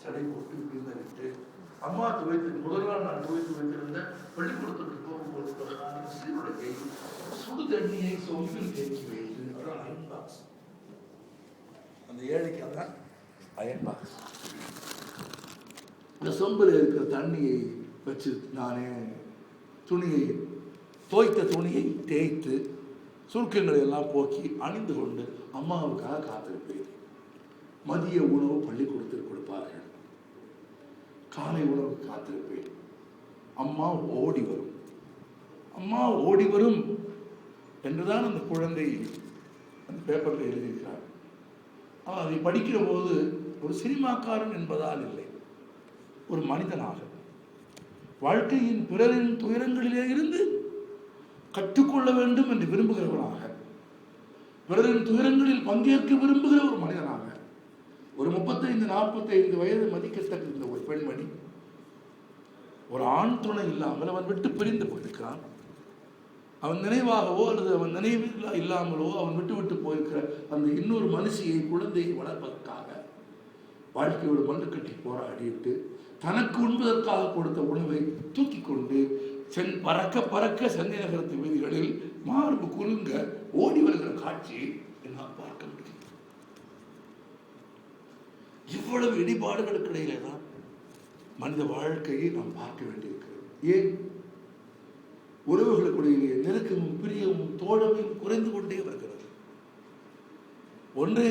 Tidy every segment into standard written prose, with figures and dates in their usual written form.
சடை போட்டு விட்டு அம்மா துவைத்து முதல் நாள் நான் துவைத்து வைத்திருந்த பள்ளிக்கூடத்துக்கு போகும்போது சீருடையை சுடு தண்ணியை சொம்பில் தேக்கி வைத்து அதான் அயன் பாக்ஸ். அந்த ஏழைக்கு அதான் அயன் பாக்ஸ். இந்த சொம்பில் இருக்கிற தண்ணியை வச்சு நானே துணியை துவைத்த துணியை தேய்த்து சுருக்கங்களை எல்லாம் போக்கி அணிந்து கொண்டு அம்மாவுக்காக காத்திருப்பேன். மதிய உணவு பள்ளிக்கூடத்தில் கொடுப்பார்கள். காலை உணவு காத்திருப்பேன். அம்மா ஓடி வரும், அம்மா ஓடி வரும் என்றுதான் அந்த குழந்தை அந்த பேப்பரில் எழுதியிருக்கிறார். அவன் அதை படிக்கிற போது ஒரு சினிமாக்காரன் என்பதால் இல்லை, ஒரு மனிதனாக வாழ்க்கையின் பிறரின் துயரங்களிலே இருந்து கற்றுக்கொள்ள வேண்டும் என்று விரும்புகிறவனாக, பிறரின் துயரங்களில் பங்கேற்க விரும்புகிற ஒரு மனிதனாக, ஒரு 35-45 வயது மதிக்கத்தக்க இந்த ஒரு பெண்மணி ஒரு ஆண் துணை இல்லாமல் அவன் விட்டு பிரிந்து போயிருக்கிறான். அவன் நினைவாகவோ அல்லது அவன் நினைவில் இல்லாமலோ அவன் விட்டு போயிருக்கிற அந்த இன்னொரு மனுஷியை குழந்தையை வளர்ப்பதற்காக வாழ்க்கையோடு மண்டு கட்டி போராடிட்டு தனக்கு உண்பதற்காக கொடுத்த உணவை தூக்கி கொண்டு பறக்க சென்னை நகரத்து வீதிகளில் மார்பு குலுங்க ஓடி வருகிற காட்சியை என்னால் பார்க்க முடியும். இவ்வளவு இடிபாடுகளுக்கு இடையிலே தான் மனித வாழ்க்கையை நாம் பார்க்க வேண்டியிருக்கிறது. ஏன் உறவுகளுக்குடைய நெருக்கமும் பிரியமும் தோழமையும் குறைந்து கொண்டே வருகிறது. ஒன்றை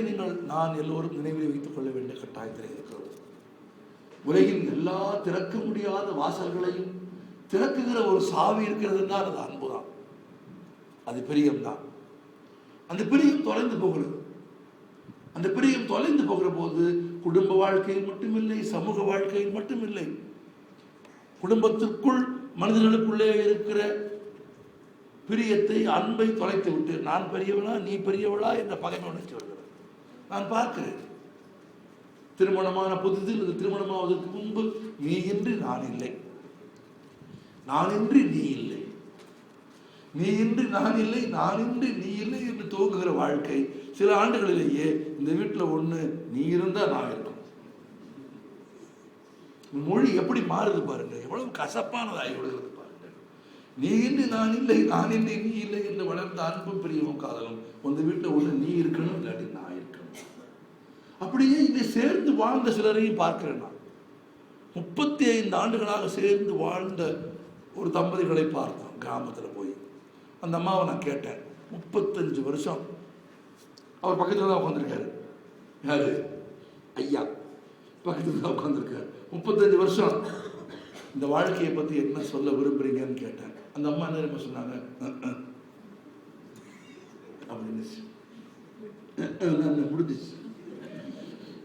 நான் எல்லோரும் நினைவில் வைத்துக் கொள்ள வேண்டிய கட்டாயத்தில் இருக்கிறது. உலகின் எல்லா திறக்க முடியாத வாசல்களையும் திறக்குகிற ஒரு சாவி இருக்கிறது என்றால் அது அன்புதான், அது பிரியம்தான். அந்த பிரியம் தொலைந்து போகிறது. அந்த பிரியம் தொலைந்து போகிற போது குடும்ப வாழ்க்கையில் மட்டுமில்லை, சமூக வாழ்க்கையில் மட்டுமில்லை, குடும்பத்திற்குள் மனிதர்களுக்குள்ளே இருக்கிற பிரியத்தை, அன்பை தொலைத்து விட்டு நான் பெரியவளா நீ பெரியவளா என்ற பகைமை உணர்ச்சி வருகிறது. நான் பார்க்கிறேன். திருமணமான புதிதில் இது திருமணமாவதற்கு முன்பு நீ இன்றி நான் இல்லை, நான் இன்றி நீ இல்லை, நீ இன்றி நான் இல்லை, நான் இன்றி நீ இல்லை என்று துவங்குகிற வாழ்க்கை சில ஆண்டுகளிலேயே இந்த வீட்டில் ஒன்று நீ இருந்தா நான் இருக்கும். மொழி எப்படி மாறுது பாருங்க, எவ்வளவு கசப்பானதாகி விடுகிறது பாருங்க. நீ இன்றி நான் இல்லை, நான் இன்றி நீ இல்லை என்று வளர்ந்த அன்பும் பிரியமும் காதலும் உங்க வீட்டில் ஒன்று நீ இருக்கணும், இல்லாட்டி நான் இருக்கணும். அப்படியே இதை சேர்ந்து வாழ்ந்த சிலரையும் பார்க்கிறேன். நான் 35 ஆண்டுகளாக சேர்ந்து வாழ்ந்த ஒரு தம்பதிகளை பார்த்தோம் கிராமத்தில் போய். அந்த அம்மாவை நான் கேட்டேன், 35 வருஷம் அவர் பக்கத்தில் தான் உட்காந்துருக்காரு. யாரு? ஐயா பக்கத்தில் தான் உட்காந்துருக்காரு. 35 வருஷம் இந்த வாழ்க்கையை பற்றி என்ன சொல்ல விரும்புறீங்கன்னு கேட்டேன். அந்த அம்மா என்ன சொன்னாங்க அப்படின்னு முடிஞ்சிச்சு.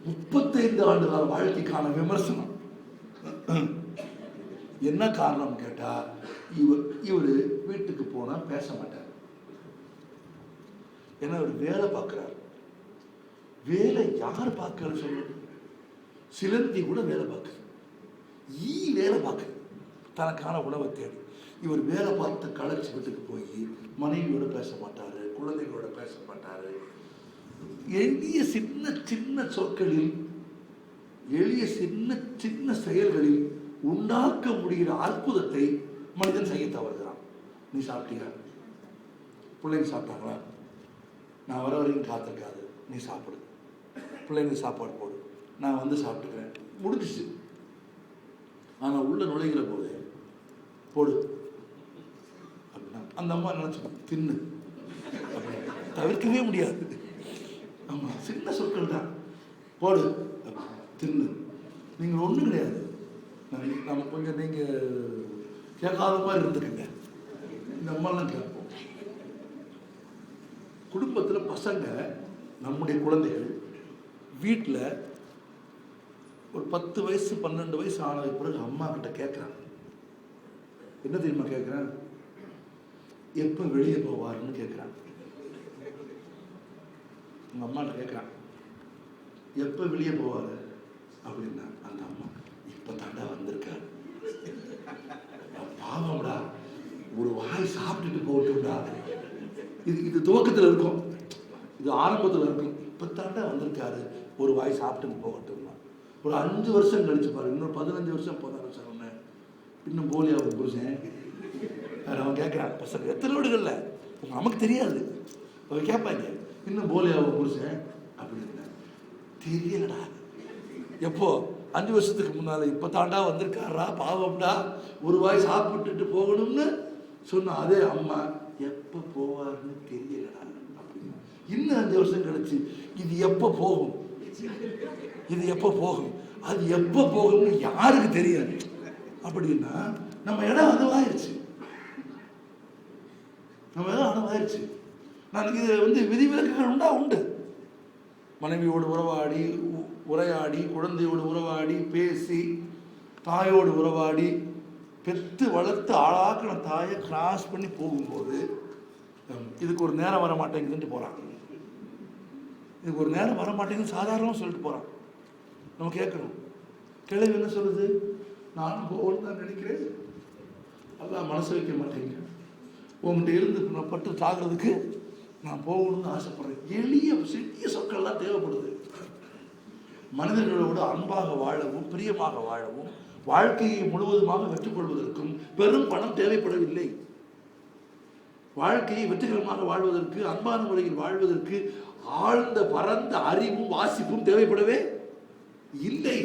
35 ஆண்டு கால வாழ்க்கைக்கான விமர்சனம். என்ன காரணம் கேட்டா, இவரு வீட்டுக்கு போனா பேச மாட்டார். ஏன்னா அவர் வேலை பார்க்கிறார். வேலை யார் பார்க்கறது சொல்லுங்க? சிலந்தி கூட வேலை பார்க்குது, வேலை பார்க்குது தனக்கான உணவை தேடி. இவர் வேலை பார்த்து களைச்சி வீட்டுக்கு போய் மனைவியோட பேச மாட்டாரு, குழந்தைகளோட பேச மாட்டாரு. எளிய சின்ன சின்ன சொற்களில், எளிய சின்ன சின்ன செயல்களில் உண்டாக்க முடிகிற அற்புதத்தை மனிதன் செய்ய தவறுகிறான். நீ சாப்பிட்டீங்க, பிள்ளைங்க சாப்பிட்டாங்களா, நான் வர வரைக்கும் காத்திருக்காது, நீ சாப்பிடு, பிள்ளைங்க சாப்பாடு போடு, நான் வந்து சாப்பிட்டுக்கிறேன், முடிஞ்சிச்சு. ஆனால் உள்ள நுழைகிற போது போடு அப்படின்னா அந்த அம்மா நினைச்சு தின்னு தவிர்க்கவே முடியாது. ஆமாம், சின்ன சொற்கள் தான். போடு தின்னு, நீங்கள் ஒன்றும் கிடையாது, நம்ம கொஞ்சம் நீங்கள் கேட்காத மாதிரி இருந்துக்குங்க. இந்த அம்மாலாம் கேட்போம். குடும்பத்தில் பசங்க, நம்முடைய குழந்தைகள் வீட்டில் ஒரு 10 வயசு 12 வயசு ஆனதுக்கு பிறகு அம்மா கிட்ட கேட்குறாங்க. என்ன தெரியுமா கேட்குறேன்? எப்போ வெளியே போவாருன்னு கேட்குறாங்க. உங்கள் அம்மாட்ட கேட்குறான், எப்போ வெளியே போவார் அப்படின்னா அந்த அம்மா, இப்போ தாண்டா வந்திருக்காரு, பாவம்டா, ஒரு வாய் சாப்பிட்டுட்டு போட்டுடா. இது துவக்கத்தில் இருக்கும், இது ஆரம்பத்தில் இருக்கும். இப்போ தாண்டா வந்திருக்காரு, ஒரு வாய் சாப்பிட்டுட்டு போகட்டும்னா ஒரு 5 வருஷம் கழிச்சு பாருங்க, இன்னும் 15 வருஷம் போதாரு சார் ஒன்று, இன்னும் போலியா ஒரு புருஷன். அவன் கேட்குறான், பசங்க எத்தனை வீடுகளில் நமக்கு தெரியாது, அவன் கேட்பாங்க இன்னும் போலியா ஒரு புருஷன் அப்படின்னு. தெரியலடா. எப்போ? 5 வருஷத்துக்கு முன்னால. இப்போ தாண்டா வந்திருக்காரா, பாவம்டா, ஒரு வாய் சாப்பிட்டுட்டு போகணும்னு சொன்ன அதே அம்மா எப்போ போவார்னு தெரியலடா அப்படின்னு. இன்னும் 5 வருஷம் கழிச்சு இது எப்போ போகும், இது எப்போ போகும், அது எப்போ போகும்னு யாருக்கு தெரியாது அப்படின்னா நம்ம இடம் அதுவாயிருச்சு, நம்ம இடம் அதுவாயிருச்சு. நான் இது விதிவிலக்குகள் உண்டா? உண்டு. மனைவியோடு உறவாடி, உரையாடி, குழந்தையோடு உறவாடி, பேசி, தாயோடு உறவாடி, பெற்று வளர்த்து ஆளாக்கின தாயை கிராஸ் பண்ணி போகும்போது இதுக்கு ஒரு நேரம் வர மாட்டேங்குதுன்ட்டு போகிறான். இதுக்கு ஒரு நேரம் வர மாட்டேங்குது சாதாரணமாக சொல்லிட்டு போகிறான். நம்ம கேட்கணும், கிழவி என்ன சொல்லுது? நானும் போகணும்னு தான் நினைக்கிறேன், அதான் மனசு வைக்க மாட்டேங்க, உங்கள்கிட்ட இருந்து நான் பட்டு சாகிறதுக்கு நான் போகணும்னு ஆசைப்படுறேன். எளிய சிறிய சொற்கள்லாம் தேவைப்படுது. மனிதர்களோடு அன்பாக வாழவும், பிரியமாக வாழவும், வாழ்க்கையை முழுவதுமாக வெற்றிக்கொள்வதற்கும் பெரும் பணம் தேவைப்படவில்லை. வாழ்க்கையை வெற்றிகரமாக வாழ்வதற்கு, அன்பான முறையில் வாழ்வதற்கு ஆழ்ந்த பரந்த அறிவும் வாசிப்பும் தேவைப்படவே இல்லை.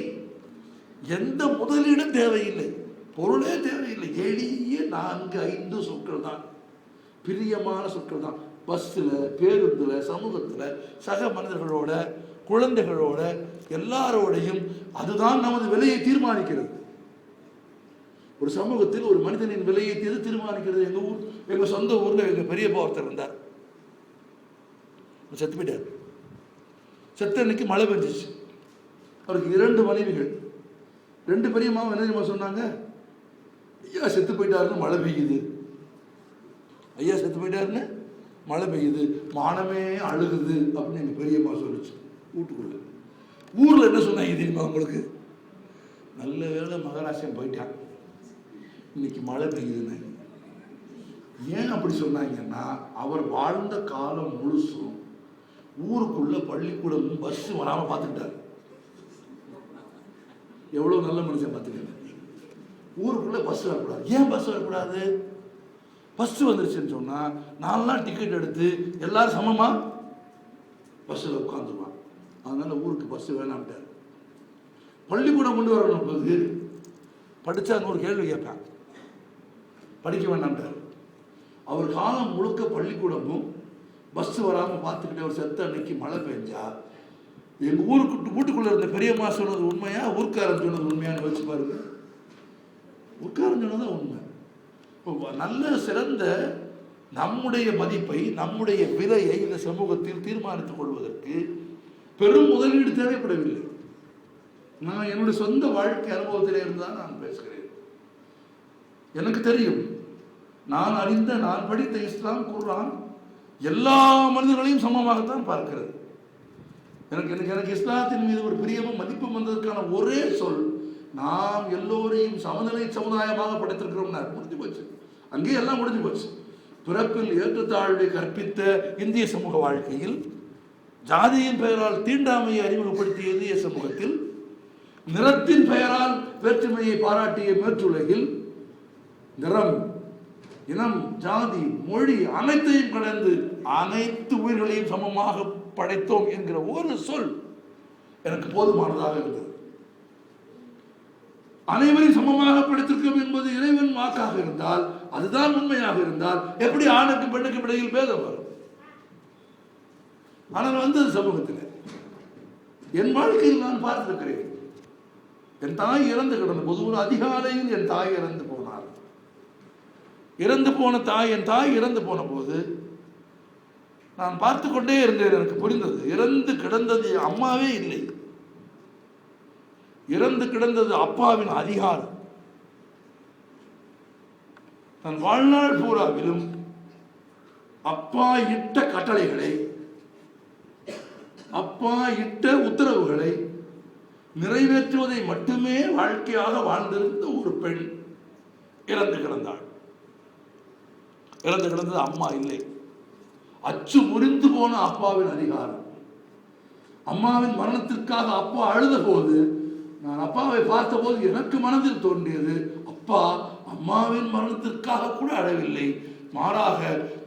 எந்த முதலீடும் தேவையில்லை, பொருளே தேவையில்லை. எளிய 4-5 சொற்கள் தான், பிரியமான சொற்கள் தான். பஸ்ஸில், பேருந்தில், சமூகத்தில், சக மனிதர்களோட, குழந்தைகளோட, எல்லாரோடையும் அதுதான் நமது விலையை தீர்மானிக்கிறது. ஒரு சமூகத்தில் ஒரு மனிதனின் விலையை தீர்மானிக்கிறது. எங்கள் சொந்த ஊரில் எங்கள் பெரியப்பா ஒருத்தர் இருந்தார், செத்து போயிட்டார். செத்த அன்னைக்கு மழை பெஞ்சிச்சு. அவருக்கு 2 மனைவிகள். 2 பெரியம்மாவும் என்ன சொன்னாங்க? ஐயா செத்து போயிட்டாருன்னு மழை பெய்யுது, ஐயா செத்து போயிட்டாருன்னு மழை பெய்யுது, மானமே அழுகுது அப்படின்னு எங்கள் பெரியம்மா சொல்லிச்சு வீட்டுக்குள்ள. ஊரில் என்ன சொன்னாங்க தெரியுமா உங்களுக்கு? நல்ல வேளை மகாராஷ்டிரம் போயிட்டான், இன்னைக்கு மழை பெய்யுதுன்னு. ஏன் அப்படி சொன்னாங்கன்னா, அவர் வாழ்ந்த காலம் முழுசும் ஊருக்குள்ள பள்ளிக்கூடமும் பஸ் வராம பார்த்துக்கிட்டார். எவ்வளவு நல்ல மனுஷன் பார்த்துக்கங்க. ஊருக்குள்ள பஸ் வரக்கூடாது. ஏன் பஸ் வரக்கூடாது? பஸ் வந்துருச்சுன்னு சொன்னா 4 நாள் டிக்கெட் எடுத்து எல்லாரும் சமமா பஸ்ஸில் உட்காந்துருவான். அதனால ஊருக்கு பஸ் வேணாம்ட்டார். பள்ளிக்கூடம் கொண்டு வரணும் போது படிச்சா ஒரு கேள்வி கேட்பான், படிக்க வேண்டாம்ட்டார். அவர் காலம் முழுக்க பள்ளிக்கூடமும் பஸ் வராமல் பார்த்துக்கிட்டு அவர் செத்த அன்னைக்கு மழை பெஞ்சா எங்கள் ஊருக்கு வீட்டுக்குள்ளே இருந்த பெரியம்மா சொன்னது உண்மையா, ஊர்க்காரன் சொன்னது உண்மையானு வச்சு பாருங்க. ஊர்க்காரன் சொன்னதான் உண்மை. நல்ல சிறந்த நம்முடைய மதிப்பை, நம்முடைய விலையை இந்த சமூகத்தில் தீர்மானித்துக் கொள்வதற்கு பெரும் முதலீடு தேவைப்படவில்லை. நான் என்னுடைய சொந்த வாழ்க்கை அனுபவத்திலே இருந்தால் நான் பேசுகிறேன். எனக்கு தெரியும், நான் அறிந்த, நான் படித்த இஸ்லாம், குர்ஆன் எல்லா மனிதர்களையும் சமமாகத்தான் பார்க்கிறது. எனக்கு இஸ்லாத்தின் மீது ஒரு பிரியமும் மதிப்பும் வந்ததற்கான ஒரே சொல், நாம் எல்லோரையும் சமநிலை சமுதாயமாக படைத்திருக்கிறோம். முடிஞ்சு போச்சு, அங்கேயே எல்லாம் முடிஞ்சு போச்சு. பிறப்பில் ஏற்றத்தாழ்வை கற்பித்த இந்திய சமூக வாழ்க்கையில் ஜாதியின் பெயரால் தீண்டாமையை அறிமுகப்படுத்திய இந்திய சமூகத்தில், நிறத்தின் பெயரால் வேற்றுமையை பாராட்டிய மேற்றுலகில், நிறம், இனம், ஜாதி, மொழி அனைத்தையும் கடந்து அனைத்து உயிர்களையும் சமமாக படைத்தோம் என்கிற ஒரு சொல் எனக்கு போதுமானதாக இருந்தது. அனைவரையும் சமமாக படைத்திருக்கோம் என்பது இறைவன் வாக்காக இருந்தால், அதுதான் உண்மையாக இருந்தால், எப்படி ஆணுக்கும் பெண்ணுக்கும் இடையில் பேதம் வரும்? ஆனால் வந்தது சமூகத்தில். என் வாழ்க்கையில் நான் பார்த்திருக்கிறேன். என் தாய் இறந்து கிடந்த போது ஒரு அதிகாலையில் என் தாய் இறந்து போனார். இறந்து போன தாய், என் தாய் இறந்து போன போது நான் பார்த்து கொண்டே இருந்தேன். எனக்கு புரிந்தது, இறந்து கிடந்தது அம்மாவே இல்லை, இறந்து கிடந்தது அப்பாவின் அதிகாரம். தன் வாழ்நாள் பூராவிலும் அப்பா இட்ட கட்டளைகளை, அப்பா இட்ட உத்தரவுகளை நிறைவேற்றுவதை மட்டுமே வாழ்க்கையாக வாழ்ந்திருந்த ஒரு பெண் இறந்து கிடந்தாள். இறந்து கிடந்தது அம்மா இல்லை, அச்சு முறிந்து போன அப்பாவின் அதிகாரம். அம்மாவின் மரணத்திற்காக அப்பா அழுத போது நான் அப்பாவை பார்த்தபோது எனக்கு மனதில் தோன்றியது, அப்பா அம்மாவின் மரணத்திற்காக கூட அழவில்லை, மாறாக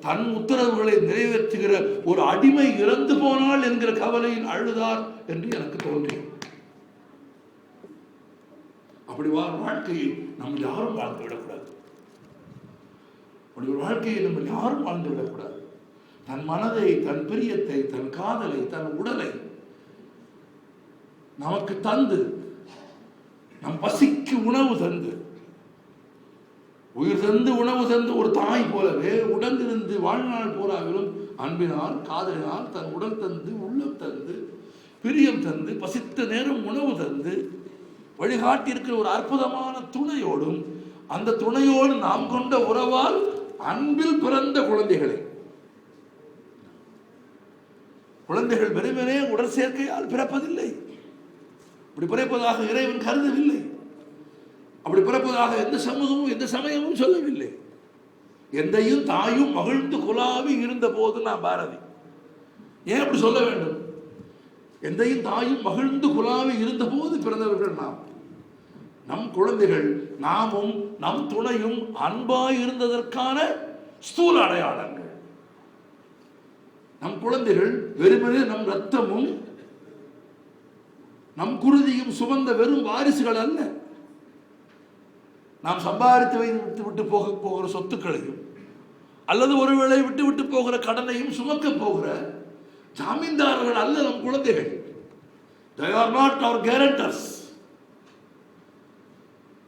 தன் உத்தரவுகளை நிறைவேற்றுகிற ஒரு அடிமை இறந்து போனாள் என்கிற கவலையில் அழுதார் என்று எனக்கு தோன்றியது. அப்படி வாழ்க்கையை நம்ம யாரும் வாழ்ந்து விடக்கூடாது. அப்படி ஒரு வாழ்க்கையை நம்ம யாரும் வாழ்ந்து விடக்கூடாது. தன் மனதை, தன் பிரியத்தை, தன் காதலை, தன் உடலை நமக்கு தந்து, நம் பசிக்கு உணவு தந்து, உயிர் தந்து உணவு தந்து ஒரு தாய் போலவே உடனிருந்து வாழ்நாள் போராவிலும் அன்பினால், காதலினால் தன் உடல் தந்து, உள்ளம் தந்து, பிரியம் தந்து, பசித்த நேரம் உணவு தந்து வழிகாட்டி இருக்கிற ஒரு அற்புதமான துணையோடும், அந்த துணையோடு நாம் கொண்ட உறவால் அன்பில் பிறந்த குழந்தைகளை, குழந்தைகள் வெறுமனே உடல் சேர்க்கையால் பிறப்பதில்லை. அப்படி பிறப்பதாக இறைவன் கருதவில்லை. அப்படி பிறப்பதாக எந்த சமூகமும் எந்த சமயமும் சொல்லவில்லை. எந்தையும் தாயும் மகிழ்ந்து குலாவி இருந்த போது நான் பாரதி ஏன் அப்படி சொல்ல வேண்டும்? எந்தையும் தாயும் மகிழ்ந்து குலாவி இருந்த போது பிறந்தவர்கள் நாம். நம் குழந்தைகள் நாமும் நம் துணையும் அன்பாய் இருந்ததற்கான ஸ்தூல அடையாளங்கள். நம் குழந்தைகள் வெறுமனே நம் ரத்தமும் நம் குருதியும் சுமந்த வெறும் வாரிசுகள் அல்ல. நாம் சம்பாதித்து வைத்து விட்டு போகிற சொத்துக்களையும் அல்லது ஒருவேளை விட்டு விட்டு போகிற கடனையும் சுமக்க போகிற ஜாமீன்தாரர்கள் அல்ல நம் குழந்தைகள். They are not our guarantors.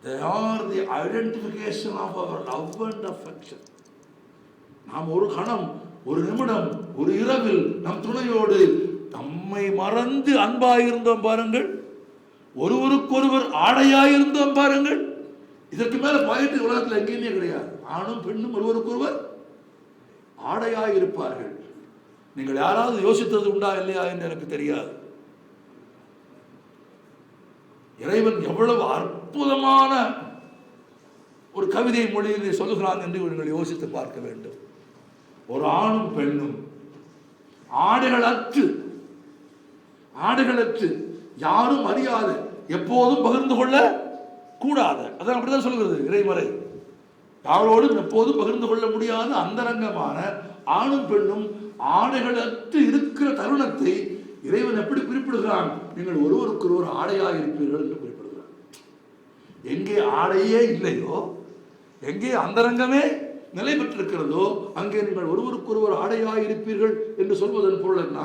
They are the identification of our love and affection. நாம் ஒரு கணம், ஒரு நிமிடம், ஒரு இரவில் நம் துணையோடு நம்மை மறந்து அன்பாயிருந்தோம் பாருங்கள். ஒருவருக்கொருவர் ஆடையாயிருந்தோம் பாருங்கள். இதற்கு மேல பாயிண்ட் உலகத்தில் எங்கேயுமே கிடையாது. ஆணும் பெண்ணும் ஒருவருக்கொருவர் ஆடையாயிருப்பார்கள். நீங்கள் யாராவது யோசித்தது உண்டா இல்லையா என்று எனக்கு தெரியாது. இறைவன் எவ்வளவு அற்புதமான ஒரு கவிதை மொழியில் சொல்லுகிறான் என்று நீங்கள் யோசித்து பார்க்க வேண்டும். ஒரு ஆணும் பெண்ணும் ஆடைகளற்று யாரும் அறியாத, எப்போதும் பகிர்ந்து கொள்ள கூடாத, அதான் அப்படிதான் சொல்கிறது இறைமறை. யாரோடும் எப்போதும் பகிர்ந்து கொள்ள முடியாத அந்தரங்கமான ஆணும் பெண்ணும் ஆடைகளற்று இருக்கிற தருணத்தை இறைவன் எப்படி குறிப்பிடுகிறான்? நீங்கள் ஒருவருக்கு ஒருவர் ஆடையாக இருப்பீர்கள் என்று குறிப்பிடுகிறான். எங்கே ஆடையே இல்லையோ, எங்கே அந்தரங்கமே நிலை பெற்றிருக்கிறதோ அங்கே நீங்கள் ஒருவருக்கு ஒருவர் ஆடையாக இருப்பீர்கள் என்று சொல்வதன் பொருள் என்ன?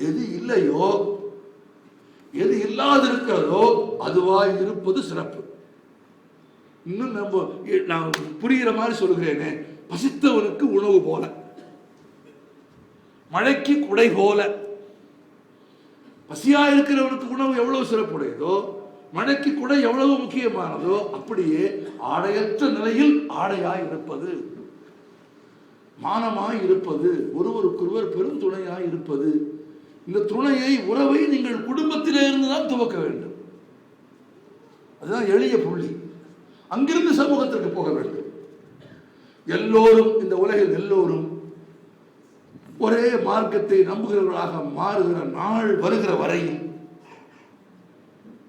எது இல்லையோ, எது இல்லாதிருக்கிறதோ அதுவாய் இருப்பது சிறப்பு. இன்னும் நான் புரிகிற மாதிரி சொல்கிறேனே, பசித்தவனுக்கு உணவு போல, மழைக்கு குடை போல, பசியா இருக்கிறவனுக்கு உணவு எவ்வளவு சிறப்புடையதோ, மழைக்கு குடை எவ்வளவு முக்கியமானதோ, அப்படியே ஆடையற்ற நிலையில் ஆடையாய் இருப்பது, மானமாய் இருப்பது, ஒருவருக்கொருவர் பெரும் துணையாய் இருப்பது. இந்த துணையை, உறவை நீங்கள் குடும்பத்திலே இருந்துதான் துவக்க வேண்டும். அதுதான் எளிய புள்ளி. அங்கிருந்து சமூகத்திற்கு போக வேண்டும். எல்லோரும், இந்த உலகில் எல்லோரும் ஒரே மார்க்கத்தை நம்புகிறவர்களாக மாறுகிற நாள் வருகிற வரையில்,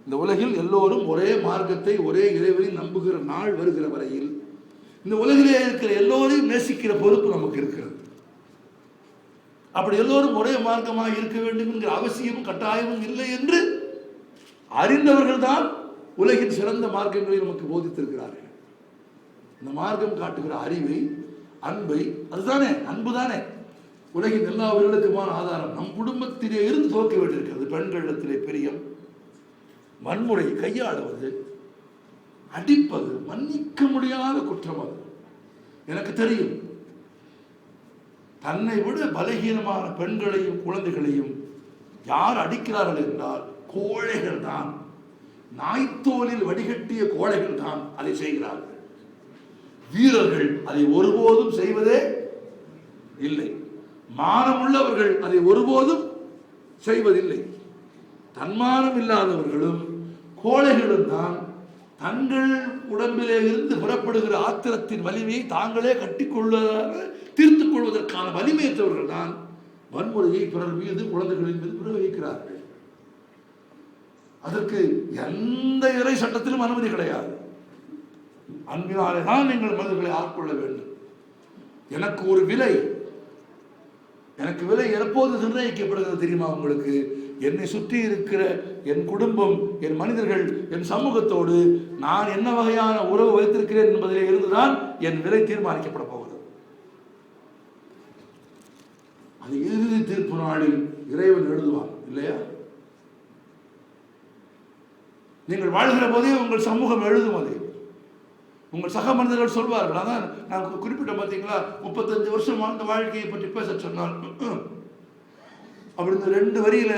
இந்த உலகில் எல்லோரும் ஒரே மார்க்கத்தை, ஒரே இறைவனை நம்புகிற நாள் வருகிற வரையில் இந்த உலகிலே இருக்கிற எல்லோரையும் நேசிக்கிற பொறுப்பு நமக்கு இருக்கிறது. அப்படி எல்லோரும் ஒரே மார்க்கமாக இருக்க வேண்டும் என்கிற அவசியமும் கட்டாயமும் இல்லை என்று அறிந்தவர்கள் தான் உலகின் சிறந்த மார்க்கங்களை நமக்கு போதித்திருக்கிறார்கள். இந்த மார்க்கம் காட்டுகிற அறிவை, அன்பை, அதுதானே அன்பு தானே உலகின் எல்லா உயிர்களுக்குமான ஆதாரம். நம் குடும்பத்திலே இருந்து துவக்க வேண்டியிருக்கிறது. பெண்களிடத்திலே பிரியம், வன்முறை கையாளுவது, அடிப்பது மன்னிக்க முடியாத குற்றம். அது எனக்கு தெரியும். தன்னை விட பலகீனமான பெண்களையும் குழந்தைகளையும் யார் அடிக்கிறார்கள் என்றால் கோழைகள் தான், நாய்த்தோலில் வடிகட்டிய கோழைகள் தான் அதை செய்கிறார்கள். வீரர்கள் அதை ஒருபோதும் செய்வதே இல்லை. மானமுள்ளவர்கள் அதை ஒருபோதும் செய்வதில்லை. தன்மானம் இல்லாதவர்களும் கோழைகளும் தான் தங்கள் உடம்பிலே இருந்து புறப்படுகிற ஆத்திரத்தின் வலிமையை தாங்களே கட்டிக்கொள்வதாக தீர்த்துக் கொள்வதற்கான வலிமையற்றவர்கள் தான் வன்முறையை பிறர் மீது, குழந்தைகளின் மீது பிரயோகிக்கிறார்கள். அதற்கு எந்த இறை சட்டத்திலும் அனுமதி கிடையாது. அன்பினாலே தான் நீங்கள் மனிதர்களை ஆட்கொள்ள வேண்டும். எனக்கு ஒரு விலை, எனக்கு விலை எப்போது நிர்ணயிக்கப்படுகிறது தெரியுமா உங்களுக்கு? என்னை சுற்றி இருக்கிற என் குடும்பம், என் மனிதர்கள், என் சமூகத்தோடு நான் என்ன வகையான உறவு வைத்திருக்கிறேன் என்பதிலே இருந்துதான் என் விலை தீர்மானிக்கப்பட போகிறது. அது இறுதி தீர்ப்பு நாளில் இறைவன் எழுதுவான் இல்லையா? நீங்கள் வாழ்கிற போதே உங்கள் சமூகம் எழுதும். அது உங்கள் சக மனிதர்கள் சொல்வார்கள். அதான் நான் குறிப்பிட்ட பார்த்தீங்களா, 35 வருஷம் வாழ்ந்த வாழ்க்கையை பற்றி பேச சொன்னால் அப்படின்னு 2 வரியில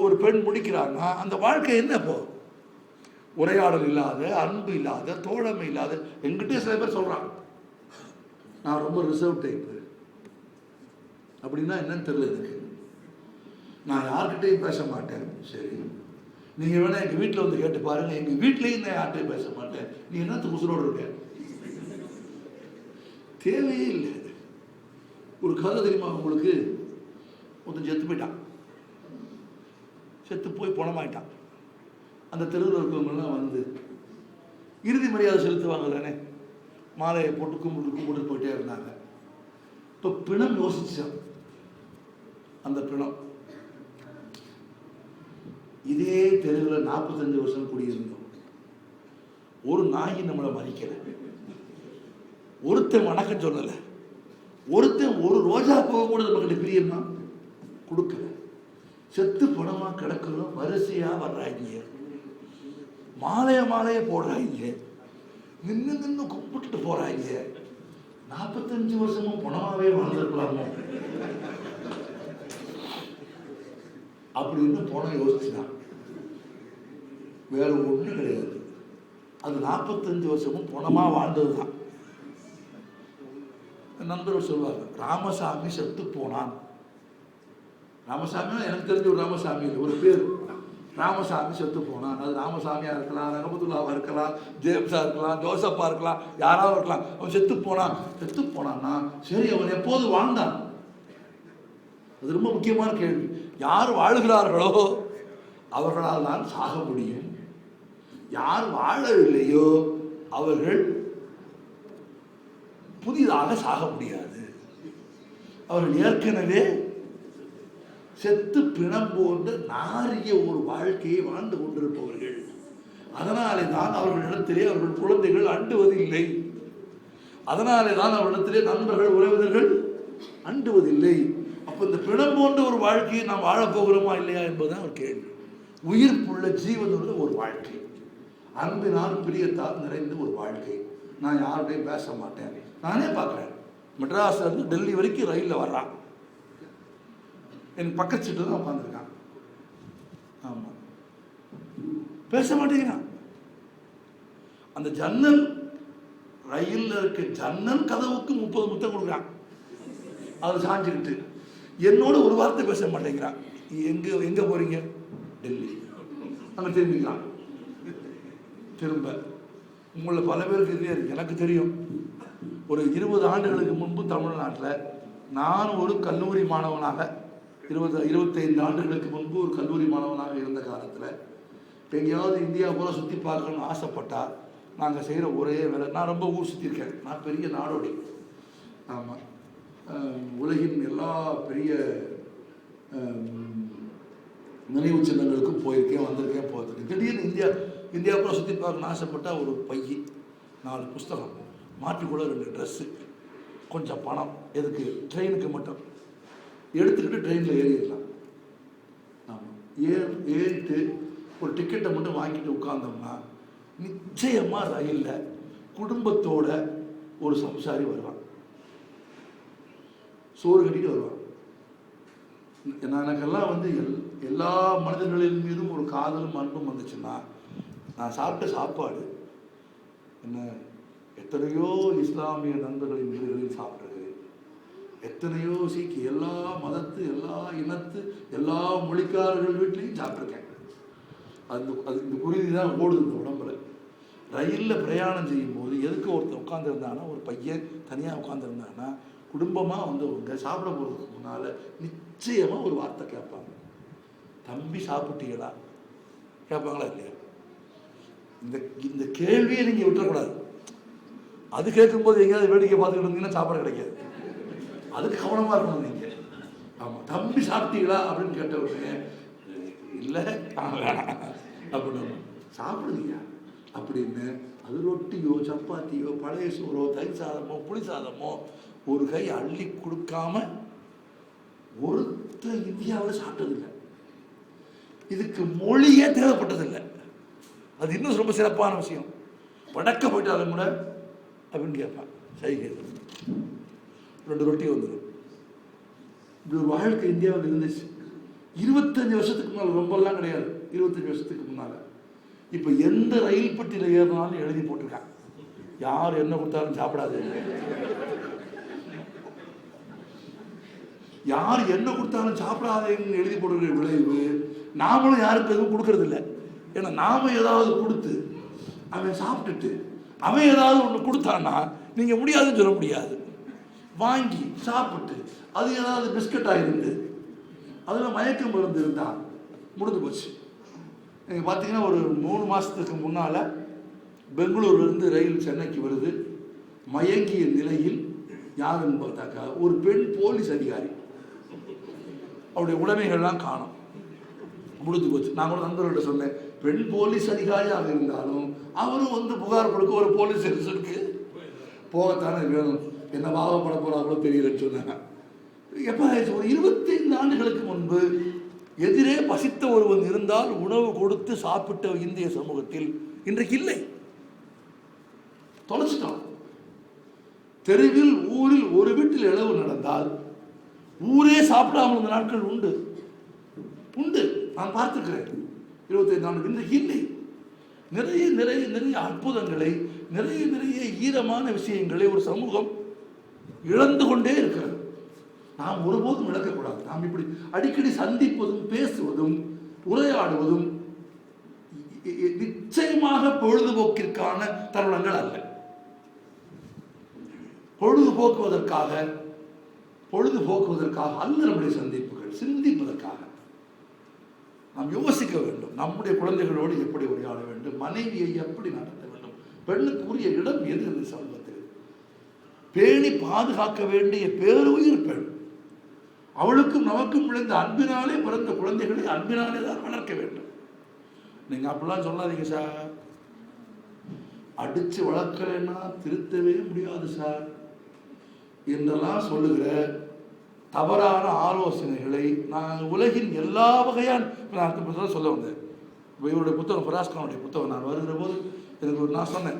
ஒரு பெண் முடிக்கிறாங்கன்னா அந்த வாழ்க்கை என்ன? இப்போ உரையாடல் இல்லாத, அன்பு இல்லாத, தோழமை இல்லாத. எங்கிட்டே சில பேர் சொல்றாங்க நான் ரொம்ப ரிசர்வ் டைப்பு. அப்படின்னா என்னன்னு தெரியல எனக்கு. நான் யார்கிட்டையும் பேச மாட்டேன். சரி, நீங்க வேணா எங்க வீட்டில் வந்து கேட்டு பாருங்க, எங்க வீட்லயும் நான் யார்கிட்டையும் பேச மாட்டேன். நீ என்னத்துக்கு உசுரோடு இருக்க? தேவையே இல்லை. ஒரு கதை தெரியுமா உங்களுக்கு? ஒருத்தன் செத்து போயிட்டான். செத்து போய் பணமாயிட்டான். அந்த தெருவில் இருக்கவங்கெல்லாம் வந்து இறுதி மரியாதை செலுத்துவாங்க தானே, மாலையை போட்டு கும்பிட்டு போயிட்டே இருந்தாங்க. இப்போ பிணம் யோசிச்சான். அந்த பிணம் இதே தெருவில் 45 வருஷம் குடியிருந்தோம். ஒரு நாய் நம்மளை மதிக்கல, ஒருத்தன் வணக்கம் சொல்லலை, ஒருத்தன் ஒரு ரோஜா பூவை கூட நம்மகிட்ட பிரியமா கொடுக்கல. செத்து பணமா கிடக்கிறோம். வரிசையா வர்றாங்க, மாலைய போடுறாங்க, நின்று கும்பிட்டுட்டு போறாங்க. 45 வருஷமும் பணமாவே வாழ்ந்துருக்கலாமோ அப்படின்னு பணம் யோசிச்சுதான். வேற ஒன்றும் கிடையாது. அது 45 வருஷமும் பணமா வாழ்ந்ததுதான். நண்பர்கள் சொல்வாங்க, ராமசாமி செத்து போனான். ராமசாமி எனக்கு தெரிஞ்ச ஒரு ராமசாமி இல்லை, ஒரு பேர் ராமசாமி செத்து போனான். அது ராமசாமியா இருக்கலாம், ரங்கபத்துல்லாவா இருக்கலாம், ஜேம்ஸா இருக்கலாம், ஜோசப்பா இருக்கலாம், யாராவது இருக்கலாம். அவன் செத்து போனான்னா சரி, அவன் எப்போது வாழ்ந்தான்? அது ரொம்ப முக்கியமான கேள்வி. யார் வாழுகிறார்களோ அவர்களால் தான் சாக முடியும். யார் வாழவில்லையோ அவர்கள் புதிதாக சாக முடியாது. அவர்கள் ஏற்கனவே செத்து பிணம் போன்ற நாரிய ஒரு வாழ்க்கையை வாழ்ந்து கொண்டிருப்பவர்கள். அதனாலே தான் அவர்களிடத்திலே அவர்கள் குழந்தைகள் அண்டுவதில்லை. அதனாலே தான் அவர்களிடத்திலே நண்பர்கள், உறவினர்கள் அண்டுவதில்லை. அப்போ இந்த பிணம் போன்ற ஒரு வாழ்க்கையை நாம் வாழப்போகிறோமா இல்லையா என்பதுதான் ஒரு கேள்வி. உயிர்ப்புள்ள ஜீவனுள்ள ஒரு வாழ்க்கை, அன்பினால் பிரியத்தால் நிறைந்த ஒரு வாழ்க்கை. நான் யார்கிட்டையும் பேச மாட்டேன். நானே பார்க்குறேன், மெட்ராஸ்ல இருந்து டெல்லி வரைக்கும் ரயிலில் வர்றான், என் பக்கத்து சீட்டு தான் உட்காந்துருக்கான். ஆமாம், பேச மாட்டேங்கிறான். அந்த ஜன்னல், ரயிலில் இருக்க ஜன்னல் கதவுக்கு 30 முத்தம் கொடுக்குறான். அதை சாஞ்சிக்கிட்டு என்னோட ஒரு வார்த்தை பேச மாட்டேங்கிறான். எங்க போறீங்க? டெல்லி. அங்கே திரும்பிக்கிறான். திரும்ப உங்களை பல பேருக்கு இதே இருக்கு, எனக்கு தெரியும். ஒரு 20 ஆண்டுகளுக்கு முன்பு தமிழ்நாட்டில் நான் ஒரு கல்லூரி மாணவனாக, 25 ஆண்டுகளுக்கு முன்பு ஒரு கல்லூரி மாணவனாக இருந்த காலத்தில் எங்கேயாவது இந்தியா பூரா சுற்றி பார்க்கணும்னு ஆசைப்பட்டா நாங்கள் செய்கிற ஒரே வேலை, நான் ரொம்ப ஊர் சுற்றிருக்கேன், நான் பெரிய நாடோடி. ஆமாம், உலகின் எல்லா பெரிய நினைவு சின்னங்களுக்கும் போயிருக்கேன், வந்திருக்கேன், போயிருக்கேன். திடீர்னு இந்தியா பூரா சுற்றி பார்க்கணும்னு ஆசைப்பட்டால் ஒரு பையி, 4 புஸ்தகம், மாற்றிக்குள்ள 2 ட்ரெஸ்ஸு, கொஞ்சம் பணம், எதுக்கு? ட்ரெயினுக்கு மட்டும் எடுத்துக்கிட்டு ட்ரெயினில் ஏறிடலாம். ஆமாம், ஏறிட்டு ஒரு டிக்கெட்டை மட்டும் வாங்கிட்டு உட்கார்ந்தோம்னா நிச்சயமாக ரயிலில் குடும்பத்தோட ஒரு சம்சாரி வருவான், சோறு கட்டிட்டு வருவான். எனக்கெல்லாம் வந்து எல்லா மனிதர்களின் மீதும் ஒரு காதலும் அன்பும் வந்துச்சுன்னா, நான் சாப்பிட்ட சாப்பாடு என்ன, எத்தனையோ இஸ்லாமிய நண்பர்களின் வீடுகளில் சாப்பிட்ருக்கிறேன், எத்தனையோ சீக்கிய, எல்லா மதத்து, எல்லா இனத்து, எல்லா மொழிக்காரர்கள் வீட்லையும் சாப்பிட்ருக்கேன். அது இந்த குருதி தான் ஓடுது இந்த உடம்புல. ரயிலில் பிரயாணம் செய்யும் போது எதுக்கு ஒருத்தர் உட்காந்துருந்தானா, ஒரு பையன் தனியாக உட்காந்துருந்தானா, குடும்பமாக வந்தவங்க சாப்பிட போகிறதுக்கு முன்னால் நிச்சயமாக ஒரு வார்த்தை கேட்பாங்க, தம்பி சாப்பிட்டீங்களா? கேட்பாங்களா இல்லையா? இந்த இந்த கேள்வியை நீங்கள் விட்டுறக்கூடாது. அது கேட்கும்போது எங்கேயாவது வேடிக்கை பார்த்துக்கிட்டு இருந்தீங்கன்னா சாப்பாடு கிடைக்காது. அதுக்கு கவனமாக இருக்கணும் நீங்கள். ஆமாம், தம்பி சாப்பிட்டீங்களா அப்படின்னு கேட்ட உடனே இல்லை அப்படின்னு சாப்பிடுங்க அப்படின்னு அது ரொட்டியோ சப்பாத்தியோ பழைய சோறோ தயிர் சாதமோ புளி சாதமோ ஒரு கை அள்ளி கொடுக்காம ஒருத்தர் இந்தியாவில் சாப்பிட்டதில்லை. இதுக்கு மொழியே தேவைப்பட்டதில்லை. அது இன்னும் ரொம்ப சிறப்பான விஷயம். வடக்க போயிட்டாலும் கூட அப்படின்னு கேட்பான், சைகை 2 ரொட்டி வந்துடும். இப்படி ஒரு வாழ்க்கை இந்தியாவில் இருந்துச்சு 25 வருஷத்துக்கு முன்னால். ரொம்பலாம் கிடையாது, 25 வருஷத்துக்கு முன்னால். இப்போ எந்த ரயில் பெட்டியில் ஏறினாலும் எழுதி போட்டிருக்காங்க, யார் என்ன கொடுத்தாலும் சாப்பிடாது. யார் என்ன கொடுத்தாலும் சாப்பிடாதேன்னு எழுதி போடுற விளைவு நாமளும் யாருக்கும் எதுவும் கொடுக்கறது இல்லை. ஏன்னா நாம ஏதாவது கொடுத்து அவன் சாப்பிட்டுட்டு அவன் ஏதாவது ஒன்று கொடுத்தான்னா நீங்க முடியாதுன்னு சொல்ல முடியாது. வாங்கி சாப்பிட்டு அது ஏதாவது பிஸ்கட்டாக இருந்து அதில் மயக்க மருந்து இருந்தால் முடிஞ்சு போச்சு. நீங்கள் பார்த்தீங்கன்னா ஒரு 3 மாதத்துக்கு முன்னால் பெங்களூர்லேருந்து ரயில் சென்னைக்கு வருது. மயங்கிய நிலையில் யாருன்னு பார்த்தாக்கா ஒரு பெண் போலீஸ் அதிகாரி. அவருடைய உடைமைகள்லாம் காணும், முடிஞ்சு போச்சு. நான் கூட நண்பர்கள்ட்ட சொன்னேன், பெண் போலீஸ் அதிகாரியாக இருந்தாலும் அவரும் புகார் கொடுக்க ஒரு போலீஸ் ஸ்டேஷனுக்கு போகத்தானே வேணும். என்ன பாவப்பட போகிறாங்களோ தெரியலன்னு சொன்னாங்க. எப்போ ஆயிடுச்சு? ஒரு 25 ஆண்டுகளுக்கு முன்பு எதிரே பசித்த ஒருவன் இருந்தால் உணவு கொடுத்து சாப்பிட்ட இந்திய சமூகத்தில் இன்றைக்கு இல்லை. தொலைச்சிட்டோம். தெருவில் ஊரில் ஒரு வீட்டில் இளவு நடந்தால் ஊரே சாப்பிடாமல் இருந்த நாட்கள் உண்டு உண்டு. நான் பார்த்துக்கிறேன் 25 ஆண்டு. இன்றைக்கு இல்லை. நிறைய நிறைய நிறைய அற்புதங்களை, நிறைய நிறைய ஈரமான விஷயங்களை ஒரு சமூகம் இழந்து கொண்டே இருக்கிறது. நாம் ஒருபோதும் இழக்கக்கூடாது. நாம் இப்படி அடிக்கடி சந்திப்பதும் பேசுவதும் உரையாடுவதும் நிச்சயமாக பொழுதுபோக்கிற்கான தருணங்கள் அல்ல. பொழுதுபோக்குவதற்காக அல்ல நம்முடைய சந்திப்புகள், சிந்திப்பதற்காக. நாம் யோசிக்க வேண்டும். நம்முடைய குழந்தைகளோடு எப்படி உரையாட வேண்டும், மனைவியை எப்படி நடத்த வேண்டும், பெண்ணுக்குரிய இடம் எது இந்த சமூகத்தில், பேணி பாதுகாக்க வேண்டிய பேருயிர் பெண். அவளுக்கும் நமக்கும் விளைந்த அன்பினாலே பிறந்த குழந்தைகளை அன்பினாலே தான் வளர்க்க வேண்டும். நீங்க அப்படிலாம் சொல்லாதீங்க சார். அடிச்சு வளர்க்கலைன்னா திருத்தவே முடியாது சார் என்றெல்லாம் சொல்லுகிற தவறான ஆலோசனைகளை நான் உலகின் எல்லா வகையான சொல்ல வந்தேன். இவருடைய புத்தகம், ஃபராஸ்கானுடைய புத்தகம் நான் வருகிற போது எனக்கு நான் சொன்னேன்,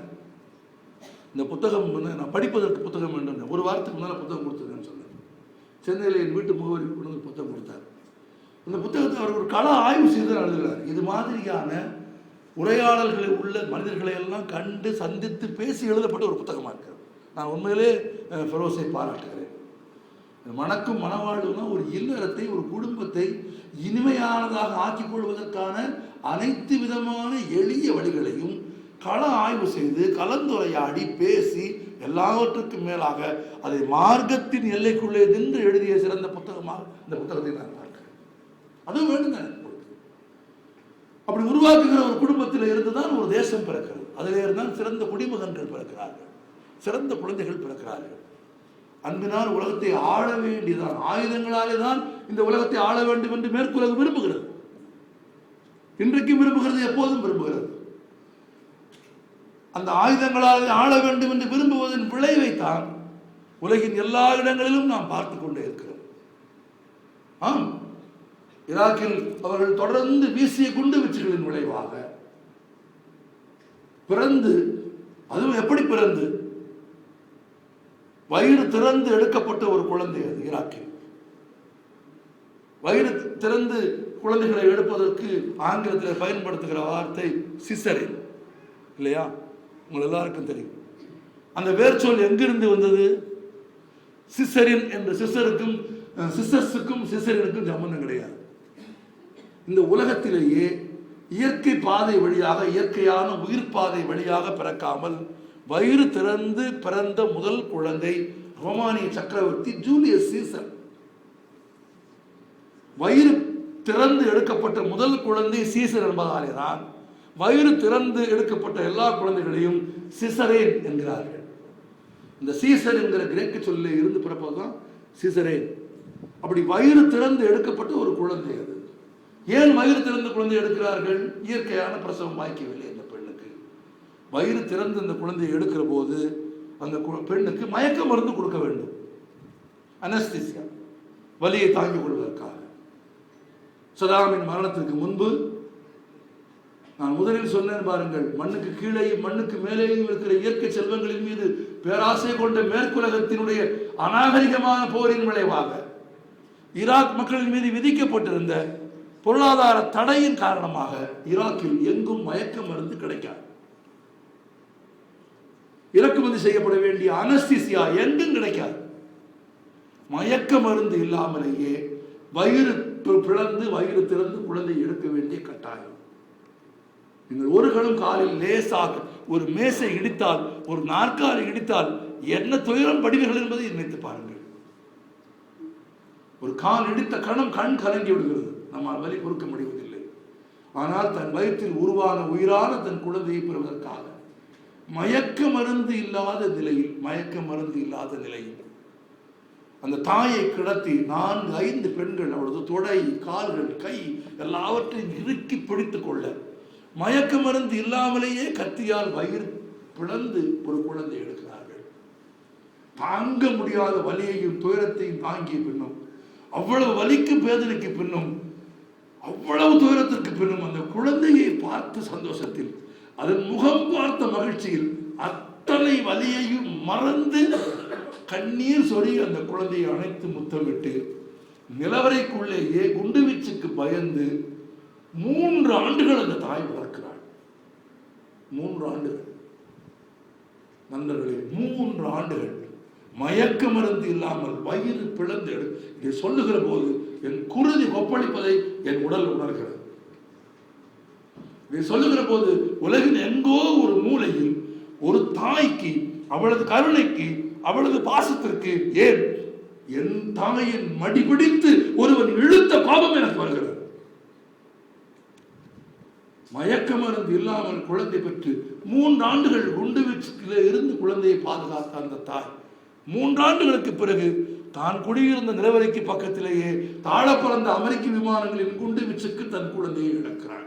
இந்த புத்தகம் நான் படிப்பதற்கு புத்தகம் வேண்டும். ஒரு வாரத்துக்கு முன்னால் புத்தகம் கொடுத்துருக்கேன்னு சொன்னேன். சென்னையில் என் வீட்டு முகவரி கொண்டு வந்து புத்தகம் கொடுத்தார். இந்த புத்தகத்தை அவர் ஒரு கள ஆய்வு செய்து எழுதுகிறார். இது மாதிரியான உரையாடல்களை உள்ள மனிதர்களை எல்லாம் கண்டு சந்தித்து பேசி எழுதப்பட்ட ஒரு புத்தகமாக இருக்கிறது. நான் உண்மையிலே ஃபெரோஸை பாராட்டுகிறேன். மணக்கும் மனவாழ்வுனா ஒரு இல்லறத்தை, ஒரு குடும்பத்தை இனிமையானதாக ஆக்கிக் கொள்வதற்கான அனைத்து விதமான எளிய வழிகளையும் கள ஆய்வு செய்து கலந்துரையாடி பேசி எல்லாவற்றுக்கும் மேலாக அதை மார்க்கத்தின் எல்லைக்குள்ளே நின்று எழுதிய சிறந்த புத்தகமாக இந்த புத்தகத்தை நான் பார்க்கிறேன். அதுவும் வேண்டுங்க. அப்படி உருவாக்குகிற ஒரு குடும்பத்தில் இருந்துதான் ஒரு தேசம் பிறக்கிறது. அதிலே இருந்தால் சிறந்த குடிமகன்கள் பிறக்கிறார்கள், சிறந்த குழந்தைகள் பிறக்கிறார்கள். அன்பினால் உலகத்தை ஆள வேண்டியதான், ஆயுதங்களாலே தான் இந்த உலகத்தை ஆள வேண்டும் என்று மேற்குலகம் விரும்புகிறது. இன்றைக்கும் விரும்புகிறது, எப்போதும் விரும்புகிறது. அந்த ஆயுதங்களால் ஆள வேண்டும் என்று விரும்புவதன் விளைவைத்தான் உலகின் எல்லா இடங்களிலும் நாம் பார்த்து கொண்டே இருக்கிறோம். ஆம், ஈராக்கில் அவர்கள் தொடர்ந்து வீசிய குண்டு வீச்சுகளின் விளைவாக பிறந்து, அதுவும் எப்படி பிறந்து, வயிறு திறந்து எடுக்கப்பட்ட ஒரு குழந்தை அது. ஈராக்கில் வயிறு திறந்து குழந்தைகளை எடுப்பதற்கு ஆங்கிலத்தில் பயன்படுத்துகிற வார்த்தை சிசரின், இல்லையா? உங்கள் எல்லாருக்கும் தெரியும். அந்த வேர்ச்சொல் எங்கிருந்து வந்தது? சிசரின் என்ற சிசருக்கும் சிசர்ஸுக்கும் சிசரினுக்கும் சம்பந்தம் கிடையாது. இந்த உலகத்திலேயே இயற்கை பாதை வழியாக, இயற்கையான உயிர் பாதை வழியாக பிறக்காமல் வயிறு திறந்து பிறந்த முதல் குழந்தை ரோமானிய சக்கரவர்த்தி ஜூலியஸ் சீசர். வயிறு திறந்து எடுக்கப்பட்ட முதல் குழந்தை சீசர் என்பதாலே தான் வயிறு திறந்து எடுக்கப்பட்ட எல்லா குழந்தைகளையும் சிசரேன் என்கிறார்கள். இந்த சீசர் என்கிற கிரேக்க சொல்லில் இருந்து பிறப்பதுதான் சிசரேன். அப்படி வயிறு திறந்து எடுக்கப்பட்ட ஒரு குழந்தை அது. ஏன் வயிறு திறந்து குழந்தை எடுக்கிறார்கள்? இயற்கையான பிரசவம் வாய்க்கவில்லை அந்த பெண்ணுக்கு. வயிறு திறந்து அந்த குழந்தையை எடுக்கிற போது அந்த பெண்ணுக்கு மயக்க மருந்து கொடுக்க வேண்டும், அனஸ்தீசியா, வலியை தாங்கிக் கொள்வதற்காக. சதாமின் மரணத்திற்கு முன்பு நான் முதலில் சொன்னேன் பாருங்கள், மண்ணுக்கு கீழேயும் மண்ணுக்கு மேலேயும் இருக்கிற இயற்கை செல்வங்களின் மீது பேராசை கொண்ட மேற்குலகத்தினுடைய அநாகரிகமான போரின் விளைவாக ஈராக் மக்களின் மீது விதிக்கப்பட்டிருந்த பொருளாதார தடையின் காரணமாக ஈராக்கில் எங்கும் மயக்க மருந்து கிடைக்காது. இறக்குமதி செய்யப்பட வேண்டிய அனஸ்தீசியா எங்கும் கிடைக்காது. மயக்க மருந்து இல்லாமலேயே வயிறு பிளந்து வயிறு திறந்து குழந்தை எடுக்க வேண்டிய கட்டாயம். நீங்கள் ஒரு கணம் காலில் லேசாக ஒரு மேசை இடித்தால், ஒரு நாற்காலி இடித்தால் என்ன துயரம் படுவீர்கள் என்பதை நினைத்து பாருங்கள். ஒரு கால் இடித்த கணம் கண் கலங்கி விடுகிறது, நம்மால் வலி பொறுக்க முடிவதில்லை. ஆனால் தன் வயிற்றில் உருவான உயிரான தன் குழந்தையை பெறுவதற்காக மயக்க மருந்து இல்லாத நிலையில் அந்த தாயை கிடத்தி 4-5 பெண்கள் அவளது தொடை, கால்கள், கை எல்லாவற்றையும் இறுக்கி பிடித்துக் கொள்ள மயக்க மருந்து இல்லாமலேயே கத்தியால் வயிறு பிளந்து ஒரு குழந்தை எடுக்கிறார்கள். தாங்க முடியாத வலியையும் துயரத்தையும் தாங்கிய பின்னும், அவ்வளவு வலிக்கு வேதனைக்கு பின்னும், அவ்வளவு துயரத்திற்கு பின்னும் அந்த குழந்தையை பார்த்து சந்தோஷத்தில், அதன் முகம் பார்த்த மகிழ்ச்சியில் அத்தனை வலியையும் மறந்து கண்ணீர் சொறி அந்த குழந்தையை அணைத்து முத்தமிட்டு நிலவரைக்குள்ளேயே குண்டுவீச்சுக்கு பயந்து 3 ஆண்டுகள் அந்த தாய் வளர்க்கிறாள். 3 ஆண்டுகள் நண்பர்களே, 3 ஆண்டுகள் மயக்க மருந்து இல்லாமல் வயிறு பிளந்து இதை சொல்லுகிற போது என் குருதி கொப்பளிப்பதை என் உடல் உணர்கிறது. இதை சொல்லுகிற போது உலகின் எங்கோ ஒரு மூலையில் ஒரு தாய்க்கு, அவளது கருணைக்கு, அவளது பாசத்திற்கு, ஏன் என் தாயின் மடிபிடித்து ஒருவன் இழுத்த கோபம் எனக்கு வருகிறது. மயக்க மருந்து இல்லாமல் குழந்தை பெற்று 3 ஆண்டுகள் குண்டு வீச்சுக்கிலே இருந்து குழந்தையை பாதுகாத்த அந்த தாய் 3 ஆண்டுகளுக்கு பிறகு தான் குடியிருந்த நிலவரைக்கு பக்கத்திலேயே தாழ பறந்த அமெரிக்க விமானங்களின் குண்டு வீச்சுக்கு தன் குழந்தையை இழக்கிறாள்.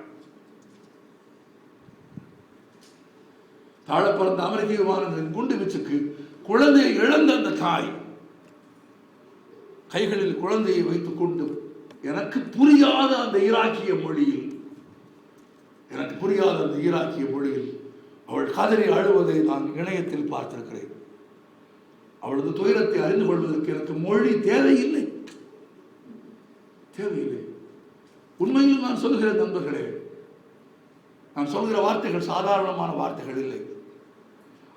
தாழ பறந்த அமெரிக்க விமானங்களின் குண்டு வீச்சுக்கு குழந்தையை இழந்த அந்த தாய் கைகளில் குழந்தையை வைத்துக் கொண்டு எனக்கு புரியாத அந்த ஈராக்கிய மொழியில் அவள் கதறி அழுவதை நான் இணையத்தில் பார்த்திருக்கிறேன். அவளது துயரத்தை அறிந்து கொள்வதற்கு எனக்கு மொழி தேவையில்லை. உண்மையில் நான் சொல்கிறேன் நண்பர்களே, நான் சொல்கிற வார்த்தைகள் சாதாரணமான வார்த்தைகள் இல்லை.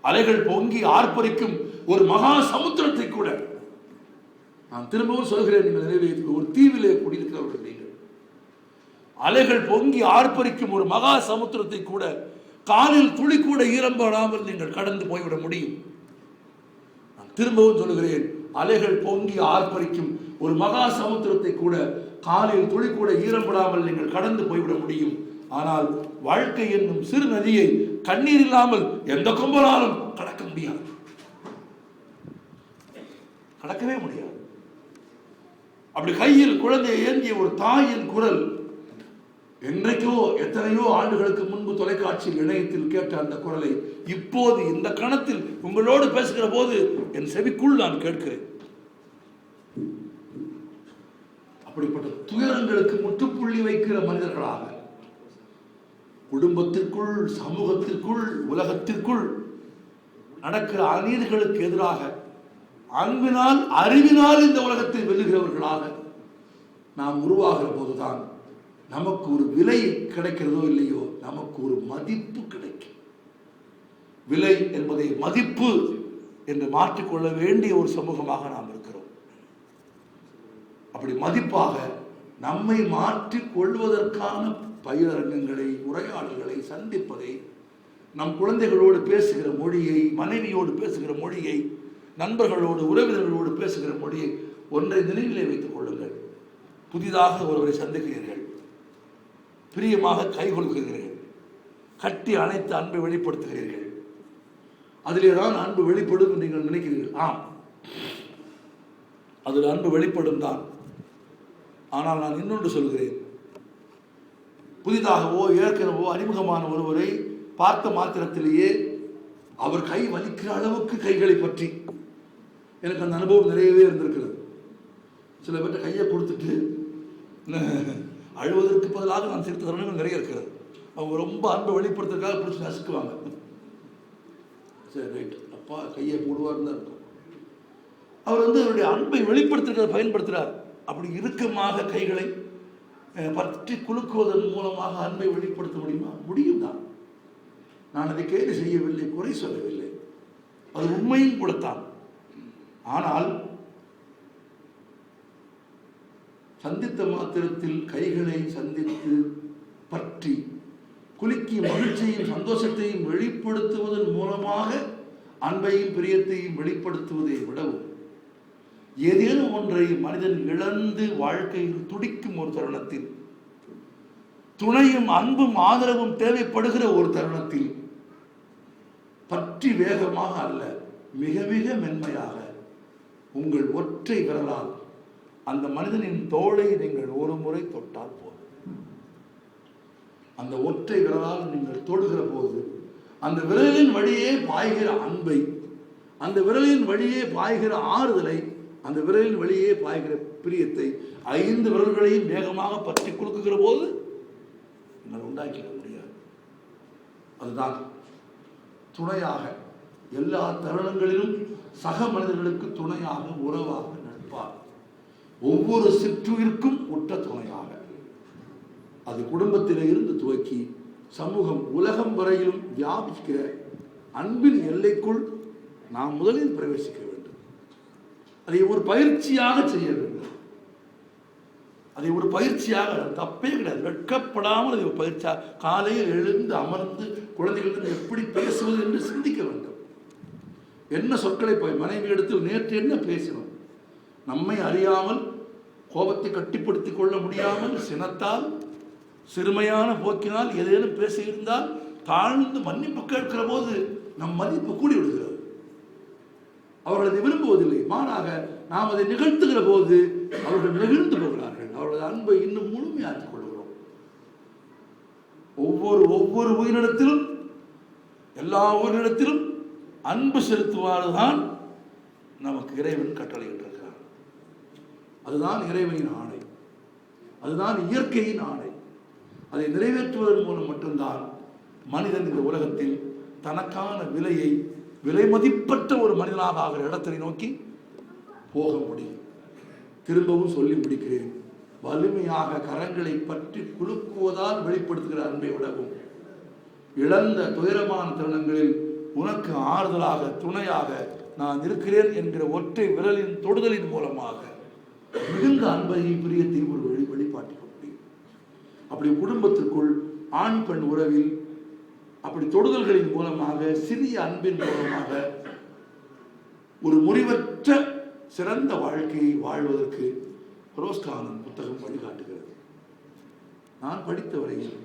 அலைகள் பொங்கி ஆர்ப்பரிக்கும் ஒரு மகா சமுத்திரத்தை கூட, நான் திரும்பவும் சொல்கிறேன், நீங்கள் நினைவில் ஒரு தீவிலே குடியிருக்கிறவர்கள் நீங்கள், அலைகள் பொங்கி ஆர்ப்பரிக்கும் ஒரு மகா சமுத்திரத்தை கூட காலில் துளி கூட ஈரம்படாமல் நீங்கள் கடந்து போய்விட முடியும். நான் திரும்பவும் சொல்கிறேன், அலைகள் பொங்கி ஆர்ப்பரிக்கும் ஒரு மகா சமுத்திரத்தை கூட காலில் துளி கூட ஈரம்படாமல் நீங்கள் கடந்து போய்விட முடியும். ஆனால் வாழ்க்கை என்னும் சிறு நதியை கண்ணீர் இல்லாமல் எந்த கொம்பனாலும் கடக்க முடியாது, கடக்கவே முடியாது. அப்படி கையில் குழந்தையை ஏந்திய ஒரு தாயின் குரல் என்றைக்கோ எத்தனையோ ஆண்டுகளுக்கு முன்பு தொலைக்காட்சியில் இணையத்தில் கேட்ட அந்த குரலை இப்போது இந்த கணத்தில் உங்களோடு பேசுகிற போது என் செவிக்குள் நான் கேட்கிறேன். அப்படிப்பட்ட துயரங்களுக்கு முற்றுப்புள்ளி வைக்கிற மனிதர்களாக குடும்பத்திற்குள், சமூகத்திற்குள், உலகத்திற்குள் நடக்கிற அநீதிகளுக்கு எதிராக அன்பினால், அறிவினால் இந்த உலகத்தை வெல்லுகிறவர்களாக நாம் உருவாகிற போதுதான் நமக்கு ஒரு விலை கிடைக்கிறதோ இல்லையோ, நமக்கு ஒரு மதிப்பு கிடைக்கும். விலை என்பதை மதிப்பு என்று மாற்றிக்கொள்ள வேண்டிய ஒரு சமூகமாக நாம் இருக்கிறோம். அப்படி மதிப்பாக நம்மை மாற்றிக் கொள்வதற்கான பயிரங்கங்களை, உரையாடல்களை, சந்திப்பதை, நம் குழந்தைகளோடு பேசுகிற மொழியை, மனைவியோடு பேசுகிற மொழியை, நண்பர்களோடு, உறவினர்களோடு பேசுகிற மொழியை ஒன்றை நினைவிலே வைத்துக் கொள்ளுங்கள். புதிதாக ஒருவரை சந்திக்கிறீர்கள், பிரியமாக கை கொடுக்கிறீர்கள், கட்டி அணைத்து அன்பை வெளிப்படுத்துகிறீர்கள். அதிலே தான் அன்பு வெளிப்படும் என்று நீங்கள் நினைக்கிறீர்கள். ஆம், அதில் அன்பு வெளிப்படும் தான். ஆனால் நான் இன்னொன்று சொல்கிறேன். புதிதாகவோ ஏற்கனவோ அறிமுகமான ஒருவரை பார்த்த மாத்திரத்திலேயே அவர் கை வலிக்கிற அளவுக்கு கைகளை பற்றி எனக்கு அந்த அனுபவம் நிறையவே இருந்திருக்கிறது. சில பேர்ட்ட கையை கொடுத்துட்டு அழுவதற்கு பதிலாக நான் சிரித்த தருணங்கள் நிறைய இருக்கிறது. அவங்க ரொம்ப அன்பை வெளிப்படுத்துறதுக்காக பிடிச்சி நசுக்குவாங்க. சரி, ரைட், அப்பா கையை போடுவார்னு தான் இருக்கும். அவர் அவருடைய அன்பை வெளிப்படுத்துறதை பயன்படுத்துகிறார். அப்படி இறுக்கமாக கைகளை பற்றி குலுக்குவதன் மூலமாக அன்பை வெளிப்படுத்த முடியுமா? முடியும் தான். நான் அதை கேள்வி செய்யவில்லை, குறை சொல்லவில்லை, அது உண்மையும் கூடத்தான். ஆனால் சந்தித்த மாத்திரத்தில் கைகளை சந்தித்து பற்றி குலுக்கி மகிழ்ச்சியையும் சந்தோஷத்தையும் வெளிப்படுத்துவதன் மூலமாக அன்பையும் பிரியத்தையும் வெளிப்படுத்துவதை விடவும் ஏதேனும் ஒன்றை மனிதன் இழந்து வாழ்க்கையில் துடிக்கும் ஒரு தருணத்தில், துணையும் அன்பும் ஆதரவும் தேவைப்படுகிற ஒரு தருணத்தில் பற்றி வேகமாக அல்ல, மிக மிக மென்மையாக உங்கள் ஒற்றை விரலால் அந்த மனிதனின் தோளை நீங்கள் ஒரு முறை தொட்டால் போதும். அந்த ஒற்றை விரலால் நீங்கள் தொடுகிற போது அந்த விரலின் வழியே பாய்கிற அன்பை, அந்த விரலின் வழியே பாய்கிற ஆறுதலை, அந்த விரலின் வழியே பாய்கிற பிரியத்தை 5 விரல்களையும் வேகமாக பற்றி கொடுக்குகிற போது நீங்கள் உண்டாக்கிட முடியாது. அதுதான் துணையாக எல்லா தருணங்களிலும் சக மனிதர்களுக்கு துணையாக, உறவாக, நட்பாக, ஒவ்வொரு சிற்றுயிர்க்கும் உற்ற துணையாக, அது குடும்பத்திலே இருந்து துவக்கி சமூகம் உலகம் வரையிலும் வியாபிக்கிற அன்பின் எல்லைக்குள் நாம் முதலில் பிரவேசிக்க வேண்டும். அதை ஒரு பயிற்சியாக செய்ய வேண்டும். அதை ஒரு பயிற்சியாக, தப்பே கிடையாது, வெட்கப்படாமல் அதை ஒரு பயிற்சியாக காலையில் எழுந்து அமர்ந்து குழந்தைகளிடம் எப்படி பேசுவது என்று சிந்திக்க வேண்டும். என்ன சொற்களை மனைவி இடத்தில் நேற்று என்ன பேசினோம், நம்மை அறியாமல் கோபத்தை கட்டிப்படுத்திக் கொள்ள முடியாமல் சினத்தால் சிறுமையான போக்கினால் ஏதேனும் பேசியிருந்தால் தாழ்ந்து மன்னிப்பு கேட்கிற போது நம் மதிப்பு கூடி விடுகிறது. அவர்கள் அதை விரும்புவதில்லை, மாறாக நாம் அதை நிகழ்த்துகிற போது அவர்கள் நெகிழ்ந்து போகிறார்கள். அவர்களது அன்பை இன்னும் முழுமையாக்கிக் கொள்கிறோம். ஒவ்வொரு உயிரிடத்திலும், எல்லா உயிரிடத்திலும் அன்பு செலுத்துவார்தான் நமக்கு இறைவன் கட்டளையிட்டிருக்கிறார். அதுதான் இறைவனின் ஆணை, அதுதான் இயற்கையின் ஆணை. அதை நிறைவேற்றுவதன் மூலம் மட்டும்தான் மனிதன் இந்த உலகத்தில் தனக்கான விலையை, விலை மதிப்பற்ற ஒரு மனிதனாக ஆகிற இடத்தை நோக்கி போக முடியும். திரும்பவும் சொல்லி முடிக்கிறேன். வலிமையாக கரங்களை பற்றி குலுக்குவதால் வெளிப்படுத்துகிற அன்பை விடவும், இழந்த துயரமான தருணங்களில் உனக்கு ஆறுதலாக, துணையாக நான் இருக்கிறேன் என்கிற ஒற்றை விரலின் தொடுதலின் மூலமாக மிகுந்த அன்பையும் பிரியத்தையும் ஒரு வெளிப்பாட்டிக் கொள்ள முடியும். அப்படி குடும்பத்திற்குள் ஆண் பெண் உறவில் அப்படி தொடுதல்களின் மூலமாக, சிறிய அன்பின் மூலமாக ஒரு முறிவற்ற சிறந்த வாழ்க்கையை வாழ்வதற்கு ரோஸ்கானன் புத்தகம் வழிகாட்டுகிறது. நான் படித்த வரையில்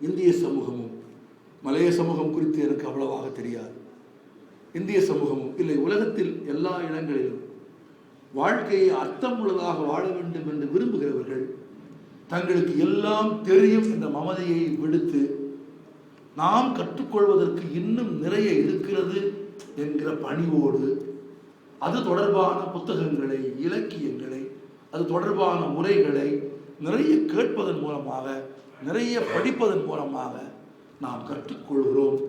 இந்திய சமூகமும் மலைய சமூகம் குறித்து எனக்கு அவ்வளவாக தெரியாது. இந்திய சமூகமும் இல்லை, உலகத்தில் எல்லா இடங்களிலும் வாழ்க்கையை அர்த்தமுள்ளதாக வாழ வேண்டும் என்று விரும்புகிறவர்கள் தங்களுக்கு எல்லாம் தெரியும் என்ற மமதையை விடுத்து நாம் கற்றுக்கொள்வதற்கு இன்னும் நிறைய இருக்கிறது என்கிற பணிவோடு அது தொடர்பான புத்தகங்களை, இலக்கியங்களை, அது தொடர்பான முறைகளை நிறைய கேட்பதன் மூலமாக, நிறைய படிப்பதன் மூலமாக நாம் கற்றுக்கொள்கிறோம்,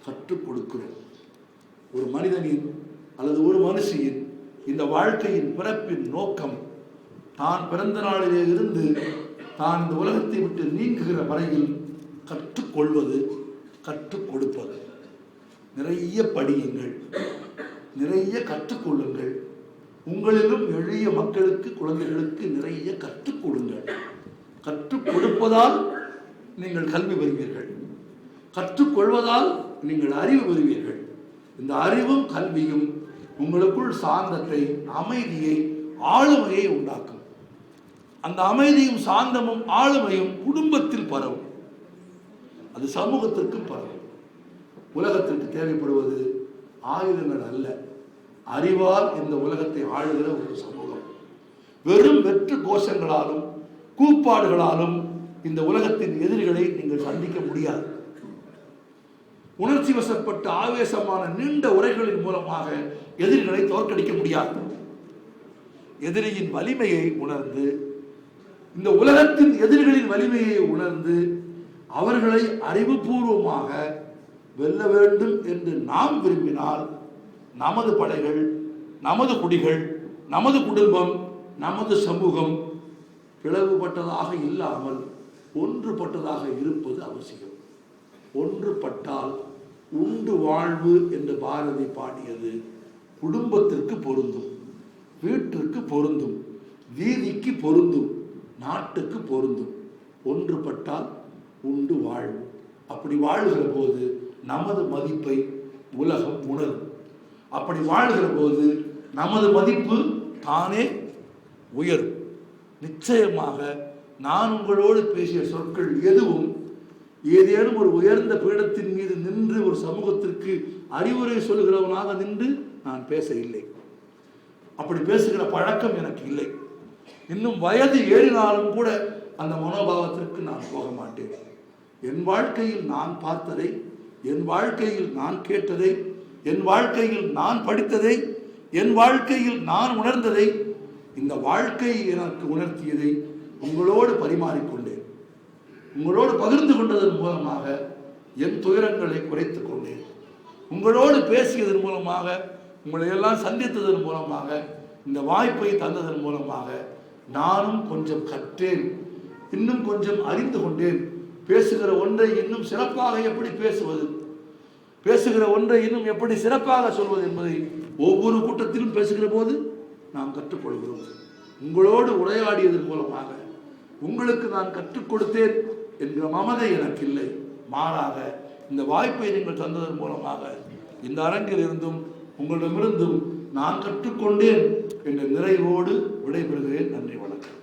கற்றுக் கொடுக்கிறோம். ஒரு மனிதனின் அல்லது ஒரு மனுஷியின் இந்த வாழ்க்கையின் பிறப்பின் நோக்கம் தான் பிறந்த நாளிலே இருந்து தான் இந்த உலகத்தை விட்டு நீங்குகிற வரையில் கற்றுக்கொள்வது, கற்றுக் கொடுப்பது. நிறைய படியுங்கள், நிறைய கற்றுக்கொள்ளுங்கள். உங்களிலும் எளிய மக்களுக்கு, குழந்தைகளுக்கு நிறைய கற்றுக் கொடுங்கள். கற்றுக் கொடுப்பதால் நீங்கள் கல்வி பெறுவீர்கள், கற்றுக்கொள்வதால் நீங்கள் அறிவு பெறுவீர்கள். இந்த அறிவும் கல்வியும் உங்களுக்குள் சாந்தத்தை, அமைதியை, ஆளுமையை உண்டாக்கும். அந்த அமைதியும் சாந்தமும் ஆளுமையும் குடும்பத்தில் பரவும், அது சமூகத்திற்கு பரவும். உலகத்திற்கு தேவைப்படுவது ஆயுதங்கள் அல்ல, அறிவால் இந்த உலகத்தை ஆளுகிற ஒரு சமூகம். வெறும் வெற்று கோஷங்களாலும் கூப்பாடுகளாலும் இந்த உலகத்தின் எதிரிகளை நீங்கள் சந்திக்க முடியாது. உணர்ச்சி வசப்பட்ட ஆவேசமான நீண்ட உரைகளின் மூலமாக எதிரிகளை தோற்கடிக்க முடியாது. எதிரியின் வலிமையை உணர்ந்து, இந்த உலகத்தின் எதிரிகளின் வலிமையை உணர்ந்து அவர்களை அறிவுபூர்வமாக வெல்ல வேண்டும் என்று நாம் விரும்பினால், நமது படைகள், நமது குடிகள், நமது குடும்பம், நமது சமூகம் பிளவுபட்டதாக இல்லாமல் ஒன்றுபட்டதாக இருப்பது அவசியம். ஒன்றுபட்டால் உண்டு வாழ்வு என்று பாரதி பாடியது குடும்பத்திற்கு பொருந்தும், வீட்டிற்கு பொருந்தும், வீதிக்கு பொருந்தும், நாட்டுக்கு பொருந்தும். ஒன்றுபட்டால் உண்டு வாழ்வு. அப்படி வாழுகிற போது நமது மதிப்பை உலகம் உணரும். அப்படி வாழுகிற போது நமது மதிப்பு தானே உயரும். நிச்சயமாக நான் உங்களோடு பேசிய சொற்கள் எதுவும் ஏதேனும் ஒரு உயர்ந்த பீடத்தின் மீது நின்று ஒரு சமூகத்திற்கு அறிவுரை சொல்கிறவனாக நின்று நான் பேச இல்லை. அப்படி பேசுகிற பழக்கம் எனக்கு இல்லை. இன்னும் வயது ஏறினாலும் கூட அந்த மனோபாவத்திற்கு நான் போக மாட்டேன். என் வாழ்க்கையில் நான் பார்த்ததை, என் வாழ்க்கையில் நான் கேட்டதை, என் வாழ்க்கையில் நான் படித்ததை, என் வாழ்க்கையில் நான் உணர்ந்ததை, இந்த வாழ்க்கை எனக்கு உணர்த்தியதை உங்களோடு பரிமாறிக்கொண்டேன். உங்களோடு பகிர்ந்து கொண்டதன் மூலமாக என் துயரங்களை குறைத்துக் கொண்டேன். உங்களோடு பேசியதன் மூலமாக, உங்களை எல்லாம் சந்தித்ததன் மூலமாக, இந்த வாய்ப்பை தந்ததன் மூலமாக நானும் கொஞ்சம் கற்றேன், இன்னும் கொஞ்சம் அறிந்து கொண்டேன். பேசுகிற ஒன்றை இன்னும் சிறப்பாக எப்படி பேசுவது, பேசுகிற ஒன்றை இன்னும் எப்படி சிறப்பாக சொல்வது என்பதை ஒவ்வொரு கூட்டத்திலும் பேசுகிற போது நாம் கற்றுக்கொள்கிறோம். உங்களோடு உரையாடியதன் மூலமாக உங்களுக்கு நான் கற்றுக் கொடுத்தேன் என்கிற மமதை எனக்கு இல்லை. மாறாக இந்த வாய்ப்பை நீங்கள் தந்ததன் மூலமாக இந்த அரங்கில் இருந்தும் உங்களிடமிருந்தும் நான் கற்றுக்கொண்டேன் என்ற நிறைவோடு விடைபெறுகிறேன். நன்றி, வணக்கம்.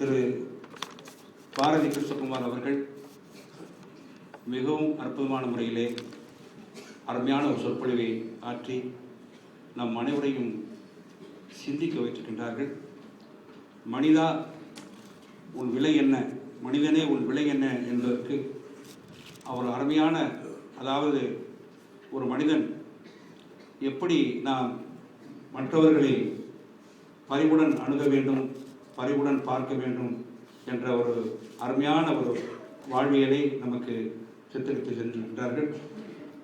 திரு பாரதி கிருஷ்ணகுமார் அவர்கள் மிகவும் அற்புதமான முறையிலே அருமையான ஒரு சொற்பொழிவை ஆற்றி நம் அனைவரையும் சிந்திக்க வைத்திருக்கின்றார்கள். மனிதா உன் விலை என்ன, மனிதனே உன் விலை என்ன என்பதற்கு அவர் அருமையான, அதாவது ஒரு மனிதன் எப்படி நாம் மற்றவர்களை பரிவுடன் அணுக வேண்டும், பரிவுடன் பார்க்க வேண்டும் என்ற ஒரு அருமையான ஒரு வாழ்வியலை நமக்கு சித்தரித்து சென்றிருக்கிறார்கள்.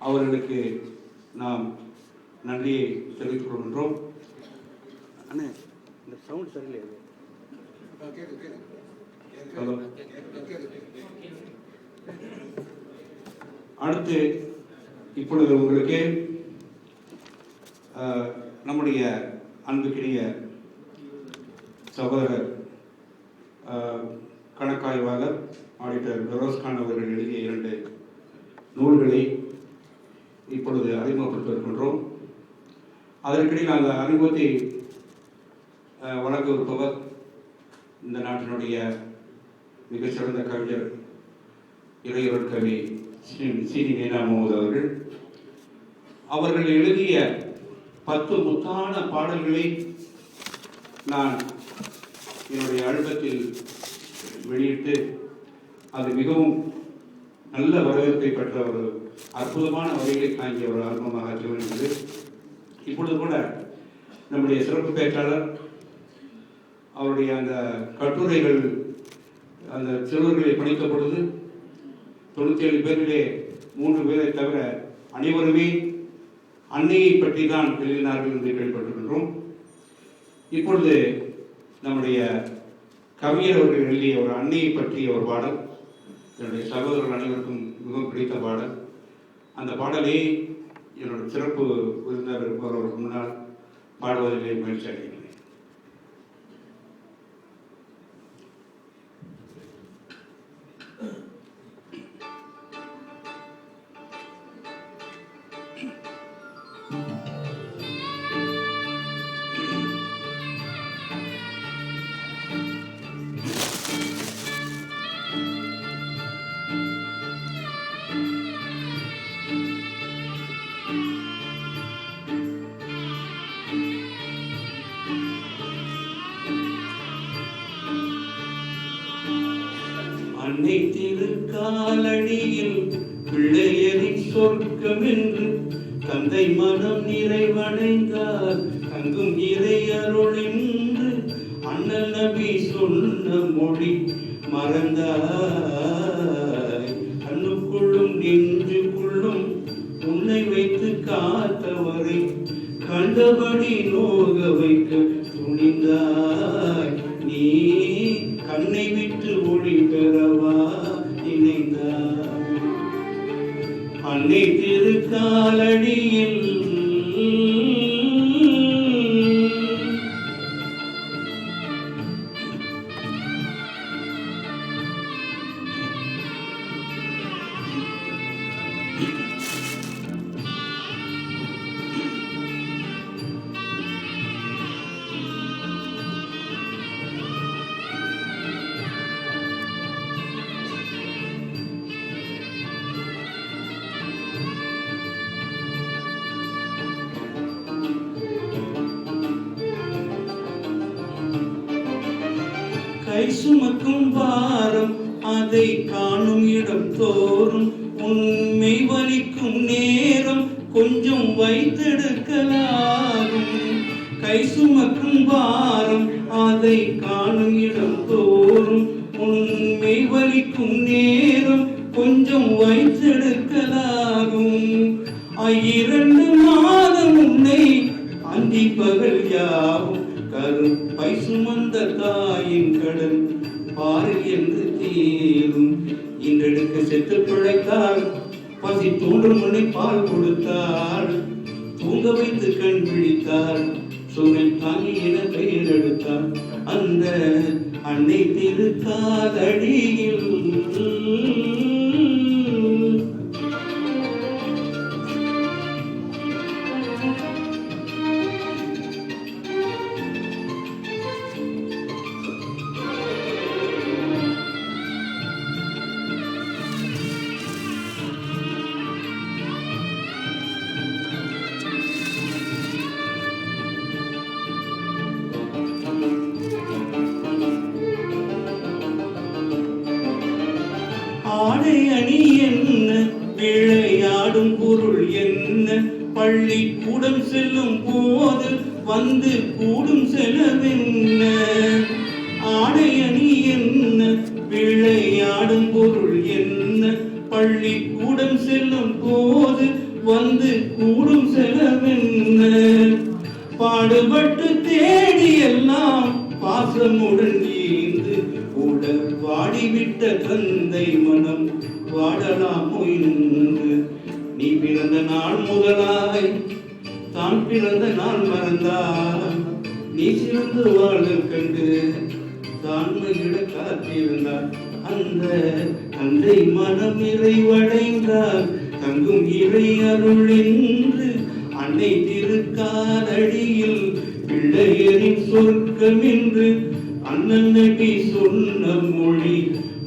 அவர்களுக்கு நாம் நன்றியை தெரிவித்துக் கொள்கின்றோம். அண்ணே, இந்த சவுண்ட் சரியில்லை. அடுத்து இப்பொழுது உங்களுக்கு நம்முடைய அன்புக்கினிய சகோதரர் கணக்காய்வாளர் ஆடிட்டர் பெரோஸ்கான் அவர்கள் எழுதிய 2 நூல்களை இப்பொழுது அறிமுகப்படுத்த இருக்கின்றோம். அதற்கிடையில் அந்த அறிமுகத்தை வழங்க இருப்பவர் இந்த நாட்டினுடைய மிகச்சிறந்த கவிஞர் இளையவர் கவி சீனி நேனா முகமது அவர்கள். அவர்கள் எழுதிய 10 முத்தான பாடல்களை நான் என்னுடைய ஆல்பத்தில் வெளியிட்டு அது மிகவும் நல்ல வரவேற்பை பெற்ற ஒரு அற்புதமான வரிகளை தாங்கிய ஒரு ஆல்பமாக திகழ்கிறது. இப்பொழுது கூட நம்முடைய சிறப்பு பேச்சாளர் அவருடைய அந்த கட்டுரைகள் அந்த சிறுவர்களை படித்த பொழுது 97 பேரிலே 3 பேரை தவிர அனைவருமே அன்னையை பற்றி தான் எழுதினார்கள் என்று கேள்விப்பட்டிருக்கின்றோம். இப்பொழுது நம்முடைய கவிஞர் அவர்கள் எழுதிய ஒரு அன்னையை பற்றிய ஒரு பாடல் என்னுடைய சகோதரர்கள் அனைவருக்கும் மிகவும் பிடித்த பாடல். அந்த பாடலை என்னுடைய சிறப்பு விருந்தினர் இருப்பவர்களுக்கு முன்னால் பாடுவதிலே முயற்சி அடைகிறேன். அன்னை திருக்காலடியில் பிள்ளையரின் சொர்க்கம் என்று தந்தை மனம் நிறைவடைந்தார் தங்கும் இறை அருள் என்று அண்ணல் நபி சொன்ன மொழி மறந்தாய். கண்ணுக்குள்ளும் நெஞ்சுக்குள்ளும் உன்னை வைத்து காத்தவரை கண்டபடி நோக வைக்க துணிந்தாய். நீ கண்ணை விட்டு ஒளி பெறவா இணைந்தாய். அன்னை திருக்காலடியில் கை சுமக்கும் பாரம் அதை காணும் இடம் தோறும் உண்மை வலிக்கும் நேரம் கொஞ்சம் வைத்தெடுக்கலாகும். கை சுமக்கும் பாரம் அதை காணும் இடம் தோறும் உண்மை வலிக்கும் நேரம் கொஞ்சம் வைத்தெடுக்கலாகும். 2 மாதம் உன்னை அந்தி பகல் யாவும் கருப்பை சுமந்த தாயின் கடன் பாரு என்று தீரும். இன்றெடுக்க செத்து பிழைத்தாள் பசி தோன்றும் முனை பால் கொடுத்தாள். தூங்க வைத்து கண் விழித்தாள் சுமை தாங்கி என பெயர் எடுத்தாள். அந்த அன்னை திருக்காலடியில் ஆடை அணி என்ன விளையாடும் பொருள் என்ன பள்ளிக்கூடம் செல்லும் போது வந்து கூடும் செலவென்ன. ஆடை அணி என்ன விளையாடும் பொருள் என்ன பள்ளிக்கூடம் செல்லும் போது வந்து கூடும் செலவென்ன. பாடுபட்டு தேடி எல்லாம் பாசமுடன் ஈந்து உடல் வாடிவிட்ட தந்தை மனம் வாடலாமோ இன்று. நீ பிறந்த நாள் முதலாய் தான் பிறந்த நாள் மறந்தால் நீ சிறந்து வாழ கண்டு தான்மையிட காத்திருந்தார். அந்த தந்தை மனம் நிறைவடைந்தார் தங்கும் இறை அருள் என்று அன்னை திருக்காலடியில் பிள்ளையரின் சொர்க்கம் என்று அண்ணன் நபி சொன்ன மொழி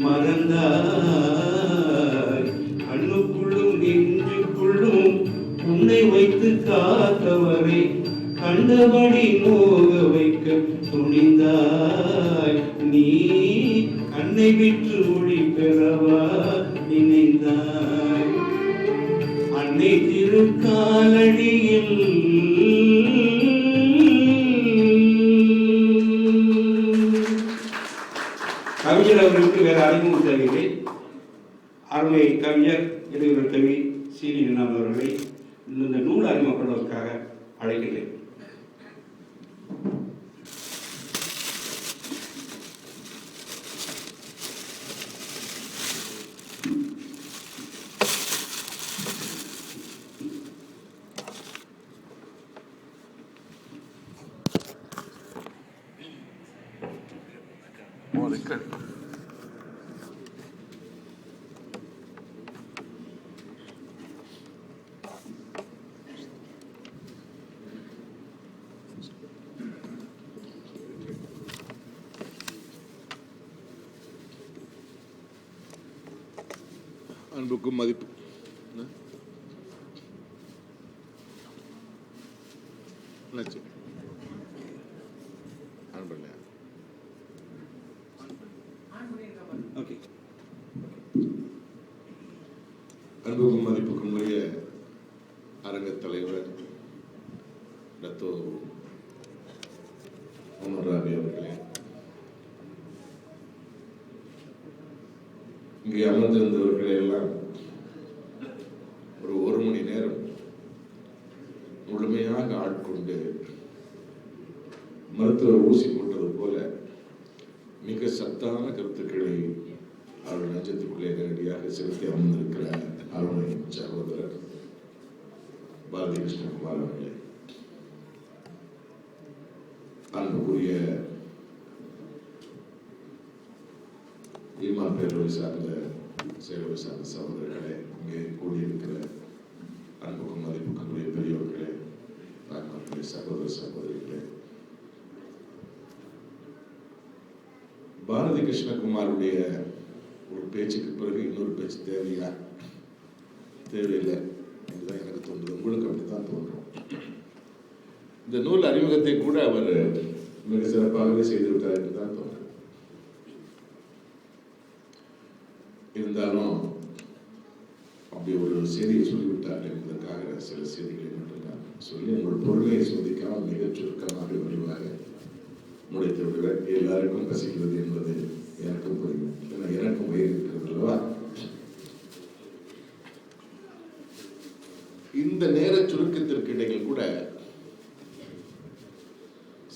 மறந்தாய். கண்ணுக்குள்ளும் நெஞ்சுக்குள்ளும் உன்னை வைத்து காத்தவரை கண்டபடி நோக வைக்க துணிந்தாய் நீ கண்ணை விற்று ஒளி பெறவா நினைந்தாய் அன்னை திருக்காலடியில் கவிஞர் அவர்களுக்கு வேற அறிமுகம் தேவையில்லை. அருமை கவிஞர் இளைஞர் கவி சீனி அவர்களை இந்த நூல் அறிமுகப்படுவதற்காக அழைக்கிறேன். அன்புக்கும் மதிப்பு அன்புக்கும் மதிப்புக்கும் உரிய அரங்கத் தலைவர் டத்தோ உமர் ராபி அவர்களே, இங்கே அமர்ந்திருந்தவர்களை எல்லாம் ஒரு மணி நேரம் முழுமையாக ஆட்கொண்டு மருத்துவர் ஊசி போட்டது போல மிக சத்தான கருத்துக்களை அவர்கள் நெஞ்சத்துக்குள்ளே நேரடியாக செலுத்தி அமர்ந்திருக்கிற அருமை சகோதரர் பாரதி கிருஷ்ணகுமார் அவர்களே, அன்புக்குரிய ஈமா பேரவை சார்ந்த சேவை சார்ந்த சகோதரர்களே, இங்கே கூடியிருக்கிற அன்புக்கும் மதிப்புக்கும் உரிய பெரியவர்களே, தாய்மார்களே, சகோதர சகோதரிகளே, பாரதி கிருஷ்ணகுமாருடைய ஒரு பேச்சுக்கு பிறகு இன்னொரு பேச்சு தேவையா தேவையில்லை என்றுதான் எனக்கு தோன்றுது. உங்களுக்கு அப்படித்தான் தோன்றும். இந்த நூல் அறிமுகத்தை கூட அவர் மிக சிறப்பாகவே செய்துவிட்டார் என்று தான் தோன்றும். இருந்தாலும் அப்படி ஒரு செய்தியை சொல்லிவிட்டார் என்பதற்காக சில செய்திகளை மட்டும் நான் சொல்லி உங்கள் பொருளையை சோதிக்காமல் மிகச் சுருக்கமாக விரிவாக முடித்து விடுவேன். எல்லாருக்கும் பசிக்கிறது என்பது எனக்கும் புரியும். ஏன்னா எனக்கும் வயிறு இருக்கிறது அல்லவா. இந்த நேர சுருக்கத்திற்கு இடையில் கூட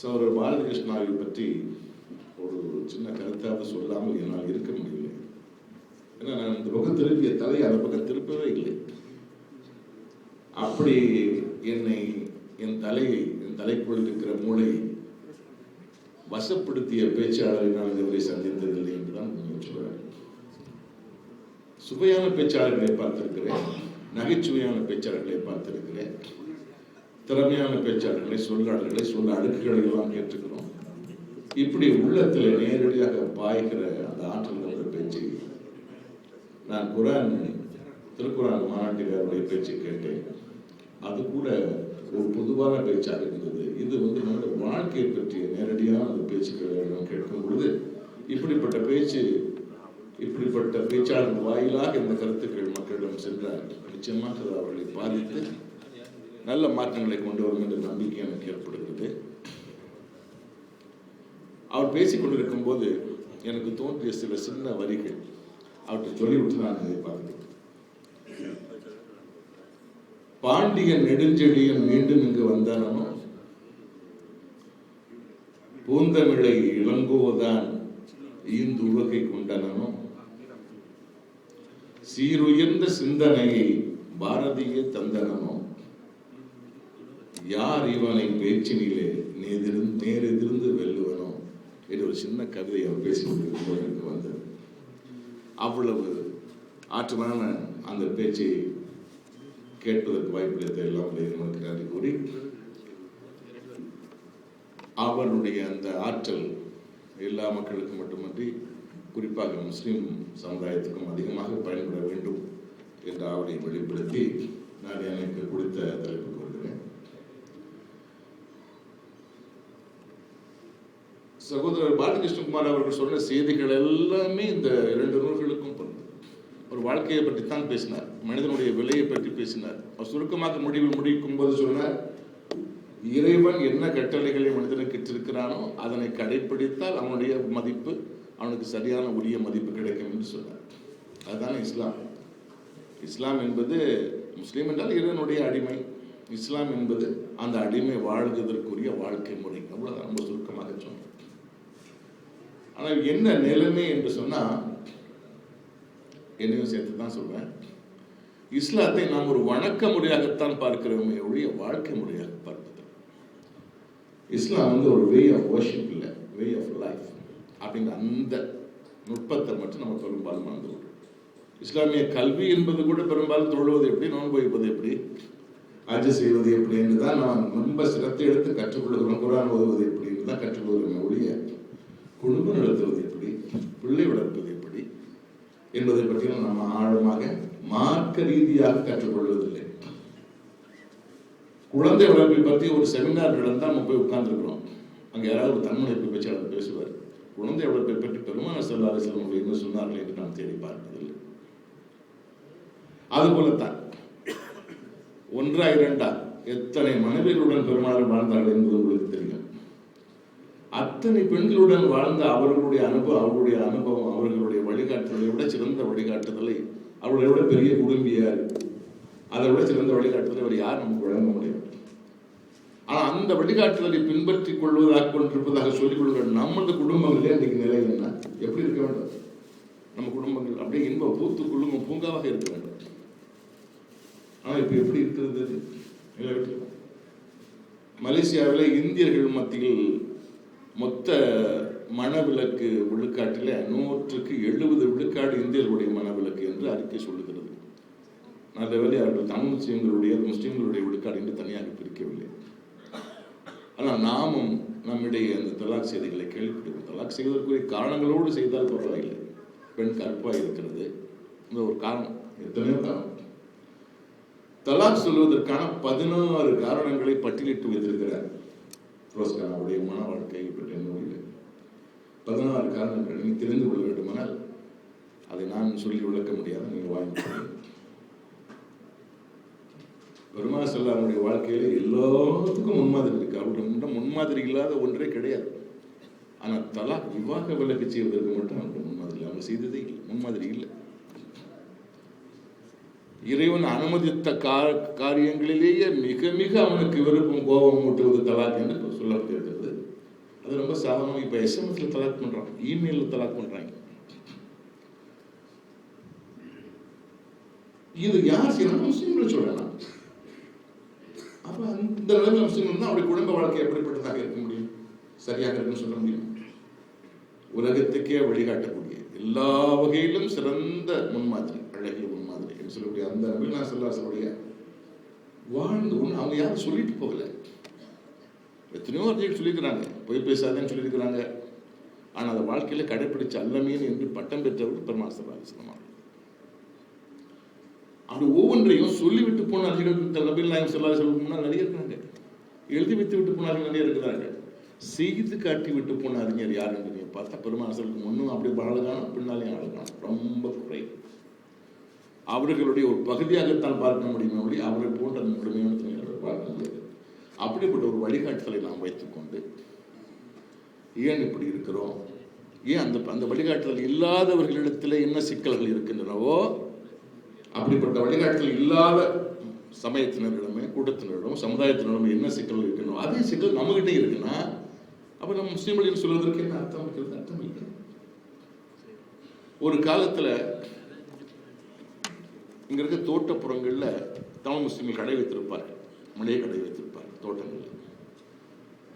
சகோதரர் பாலகிருஷ்ணாவை பற்றி ஒரு சின்ன கருத்தாவது சொல்லாமல் என்னால் இருக்க முடியவில்லை. ஏன்னா நான் இந்த பக்கம் திருப்பிய தலை அந்த பக்கம் திருப்பவே இல்லை. அப்படி என்னை என் தலைக்குள் இருக்கிற மூளை வசப்படுத்திய பேச்சாளரை நான் இதுவரை சந்தித்ததில்லை என்றுதான் சொல்றேன். சுவையான பேச்சாளர்களை பார்த்திருக்கிறேன், நகைச்சுவையான பேச்சாளர்களை பார்த்திருக்கிறேன், திறமையான பேச்சாளர்களை, சொல்லாளர்களை, சொல்ல அடுக்குகளை எல்லாம் கேட்டுக்கிறோம். இப்படி உள்ளத்தில் நேரடியாக பாய்கிற அந்த ஆற்றல் கொண்ட பேச்சு நான் திருக்குறான் மாநாட்டில் அவருடைய பேச்சு கேட்டேன். அது கூட ஒரு பொதுவான பேச்சாக இருந்தது. இது நம்முடைய வாழ்க்கையை பற்றிய நேரடியான அந்த பேச்சுக்களிடம் கேட்கும் பொழுது இப்படிப்பட்ட பேச்சாளர் வாயிலாக இந்த கருத்துக்கள் மக்களிடம் சென்றால் நிச்சயமாக அது அவர்களை பாதித்து நல்ல மாற்றங்களை கொண்டு வரும் என்ற நம்பிக்கை எனக்கு ஏற்படுகிறது. அவர் பேசிக் கொண்டிருக்கும் போது எனக்கு தோன்றிய சில சின்ன வரிகள் அவற்றை சொல்லிவிட்டு நான் இதை பார்க்கிறேன். பாண்டியன் நெடுஞ்செழியன் மீண்டும் இங்கு வந்தானோ, பூந்தமிழை இளங்கோதான் ஈந்து உலகை கொண்டனோ, சீருயர்ந்த சிந்தனையை பாரதிய தந்தனோ, யார் இவனை பேச்சினிலே நேரெதிர்ந்து வெல்லுவனோ என்று ஒரு சின்ன கவிதை அவர் பேசிக்கொண்டிருக்கும் எனக்கு வந்தது. அவ்வளவு ஆற்றலான அந்த பேச்சை கேட்பதற்கு வாய்ப்பு எல்லாம் நமக்கு நன்றி கூறி, அவருடைய அந்த ஆற்றல் எல்லா மக்களுக்கும் மட்டுமன்றி குறிப்பாக முஸ்லிம் சமுதாயத்துக்கும் அதிகமாக பயன்பட வேண்டும் என்ற ஆவலை வெளிப்படுத்தி நான் எனக்கு கொடுத்த தலைப்புக்கு வருகிறேன். சகோதரர் பாலகிருஷ்ணகுமார் அவர்கள் சொன்ன செய்திகள் எல்லாமே இந்த 2 நூல்களுக்கும் பொருந்தும். ஒரு வாழ்க்கையை பற்றி தான் பேசினார், மனிதனுடைய விலையை பற்றி பேசினார். அவர் சுருக்கமாக முடிக்கும் போது சொன்னார், இறைவன் என்ன கட்டளைகளை மனிதனுக்கு இட்டிருக்கிறானோ அதனை கடைபிடித்தால் அவனுடைய மதிப்பு, அவனுக்கு சரியான உரிய மதிப்பு கிடைக்கும் என்று சொன்னார். அதுதான் இஸ்லாம். இஸ்லாம் என்பது, முஸ்லீம் என்றால் இறைவனுடைய அடிமை, இஸ்லாம் என்பது அந்த அடிமை வாழ்வதற்குரிய வாழ்க்கை முறை. அவ்வளவுதான், ரொம்ப சுருக்கமாக சொன்னோம். ஆனால் என்ன நிலைமை என்று சொன்னா, என்னையும் சேர்த்து தான் சொல்றேன், இஸ்லாத்தை நாம் ஒரு வணக்க முறையாகத்தான் பார்க்கிறோமே ஒழிய வாழ்க்கை முறையாக பார்ப்பது. இஸ்லாம் வந்து ஒரு வே ஆஃப் வர்ஷிப் இல்லை, வே ஆஃப் லைஃப் அப்படிங்கிற அந்த நுட்பத்தை மட்டும் நம்ம பெரும்பாலும் மறந்துவிடும். இஸ்லாமிய கல்வி என்பது கூட பெரும்பாலும் தொழுவது எப்படி, நோன்பு வைப்பது எப்படி, ஹஜ் செய்வது எப்படி என்று தான் நாம் ரொம்ப சிரத்தை எடுத்து கற்றுக்கொள்கிறோம். குர்ஆன் ஓதுவது எப்படி என்று தான் கற்றுக்கொள்கிறோம் ஒழிய குடும்பம் நடத்துவது எப்படி, பிள்ளை வளர்ப்பது எப்படி என்பதை பற்றியும் நாம் ஆழமாக மார்க்க ரீதியாக கற்றுக்கொள்வதில்லை. குழந்தை வளர்ப்பை பற்றி ஒரு செமினார் நடந்தால் நம்ம போய் உட்கார்ந்துருக்கிறோம். அங்கே யாராவது ஒரு தன்முனைப்பு பேச்சாளர் பேசுவார். குழந்தை வளர்ப்பை பற்றி பெருமானார் ஸல்லல்லாஹு அலைஹி வஸல்லம் என்ன சொன்னார்கள் என்று நாம் தேடி பார்ப்பதில்லை. அதுபோலத்தான் ஒன்றா இரண்டா எத்தனை மனைவிகளுடன் பெருமாள் வாழ்ந்தார்கள் என்பது உங்களுக்கு தெரியும். அத்தனை பெண்களுடன் வாழ்ந்த அவர்களுடைய அனுபவம் அவர்களுடைய வழிகாட்டுதலை விட சிறந்த வழிகாட்டுதலை, அவர்களை விட பெரிய குடும்பியார், அதை விட சிறந்த வழிகாட்டுதலை அவர் யார் நமக்கு வழங்க முடியும்? ஆனால் அந்த வழிகாட்டுதலை பின்பற்றிக் கொண்டிருப்பதாக சொல்லிக் கொள்கிற நமது குடும்பங்களே அன்றைக்கு நிலை என்ன, எப்படி இருக்க வேண்டும்? நம்ம குடும்பங்கள் அப்படியே இன்ப பூத்து குழுமம் பூங்காவாக இருக்க வேண்டும். ஆனால் இப்போ எப்படி இருக்கிறது? மலேசியாவில் இந்தியர்கள் மத்தியில் மொத்த மனவிலக்கு விழுக்காட்டில் 100% விழுக்காடு இந்தியர்களுடைய மனவிலக்கு என்று அறிக்கை சொல்லுகிறது. நல்ல வேலை அவர்கள் தமிழ் முஸ்லீம்களுடைய விழுக்காடு என்று தனியாக பிரிக்கவில்லை. ஆனால் நாமும் நம்மிடையே அந்த தலாக் செய்திகளை கேள்விப்படுகிறோம். தலாக் செய்வதற்குரிய காரணங்களோடு செய்தால் பரவாயில்லை. பெண் கற்பாக இருக்கிறது, இந்த ஒரு காரணம், எத்தனையோ காரணம். தலாக் சொல்வதற்கான 16 காரணங்களை பட்டியலிட்டு வைத்திருக்கிறார் ரோஸ்கானாவுடைய மன வாழ்க்கையை பற்றிய நூலில். 16 காரணங்கள். நீங்கள் தெரிந்து கொள்ள வேண்டுமானால் அதை நான் சொல்லி விளக்க முடியாது, நீங்கள் வாங்கி. பெருமானார் ஸல்லல்லாஹு அலைஹி வஸல்லம் வாழ்க்கையில எல்லாத்துக்கும் முன்மாதிரி இருக்கு. அவருடைய முன்மாதிரி இல்லாத ஒன்றே கிடையாது. ஆனால் தலாக் விவாக விலக்கு செய்வதற்கு மட்டும் அவருடைய முன்மாதிரி இல்லை, அவங்க செய்ததே இல்லை, முன்மாதிரி இல்லை. இறைவன் அனுமதித்த காரியங்களிலேயே மிக மிக அவனுக்கு விருப்பம் கோபம் மூட்டுவது தலாக் என்று சொல்லப்படுகிறது. அது ரொம்ப சாதாரணம். இப்ப எஸ்எம்எஸ்ல தலாக் பண்றாங்க, இமெயில்ல தலாக் பண்றாங்க. இது யார் செய்யணும்? முஸ்லீம்கள் சொல்லலாம். அப்ப அந்த நிலைமையில முஸ்லீம்கள் தான் அவருடைய குடும்ப வாழ்க்கை எப்படிப்பட்டதாக இருக்க முடியும், சரியாக இருக்குன்னு சொல்ல முடியும்? உலகத்துக்கே வழிகாட்டக்கூடிய எல்லா வகையிலும் சிறந்த முன்மாதிரி, அழகிய முன்மாதிரி என்று சொல்லக்கூடிய அந்த பெருமானார் ஸல்லல்லாஹு அலைஹி வஸல்லம் வாழ்ந்து அவங்க யாரும் சொல்லிட்டு போகல. எத்தனையோ அறிஞர்கள் சொல்லியிருக்கிறாங்க, பொய் பேசாதேன்னு சொல்லியிருக்கிறாங்க. ஆனால் அந்த வாழ்க்கையில கடைப்பிடிச்ச அல்லமீன் என்று பட்டம் பெற்றவர் பெருமானார் ஸல்லல்லாஹு அலைஹி வஸல்லம். அப்படி ஒவ்வொன்றையும் சொல்லிவிட்டு போன அறிஞர்கள் நபிகள் நாயகம் ஸல்லல்லாஹு அலைஹி வஸல்லம் முன்னால் நிறைய இருக்கிறாங்க. எழுதி வைத்து விட்டு போன அறிஞர் நிறைய இருக்கிறாங்க. செய்து காட்டி விட்டு போன அறிஞர் யார் என்று நீங்க பார்த்தா பெருமானார் ஸல்லல்லாஹு அலைஹி வஸல்லம் முன்னும் அப்படி அழகான, பின்னாலேயும் அழகான, ரொம்ப குறை. அவர்களுடைய ஒரு பகுதியாகத்தான் பார்க்க முடியுமே ஒழி அவரை போன்ற அந்த முழுமையான துணைகளை பார்க்க முடியாது. அப்படிப்பட்ட ஒரு வழிகாட்டுதலை நாம் வைத்துக்கொண்டு ஏன் இப்படி இருக்கிறோம், ஏன் அந்த வழிகாட்டுதல் இல்லாதவர்களிடத்தில் என்ன சிக்கல்கள் இருக்கின்றனவோ அப்படிப்பட்ட வழிகாட்டுதல் இல்லாத சமயத்தினரிடமே, கூட்டத்தினரிடம், சமுதாயத்தினரிடம் என்ன சிக்கல் இருக்கணும், அதே சிக்கல் நம்மகிட்ட இருக்குன்னா அப்ப நம்ம முஸ்லீம்கள் சொல்வதற்கு என்ன அர்த்தம் இருக்கிறது? அர்த்தம் இல்லை. ஒரு காலத்துல இங்க இருக்க தோட்டப்புறங்கள்ல தமிழ் முஸ்லீம்கள் கடை வைத்திருப்பார்கள், மளிகை கடை வைத்திருப்பார்கள். தோட்டங்கள்ல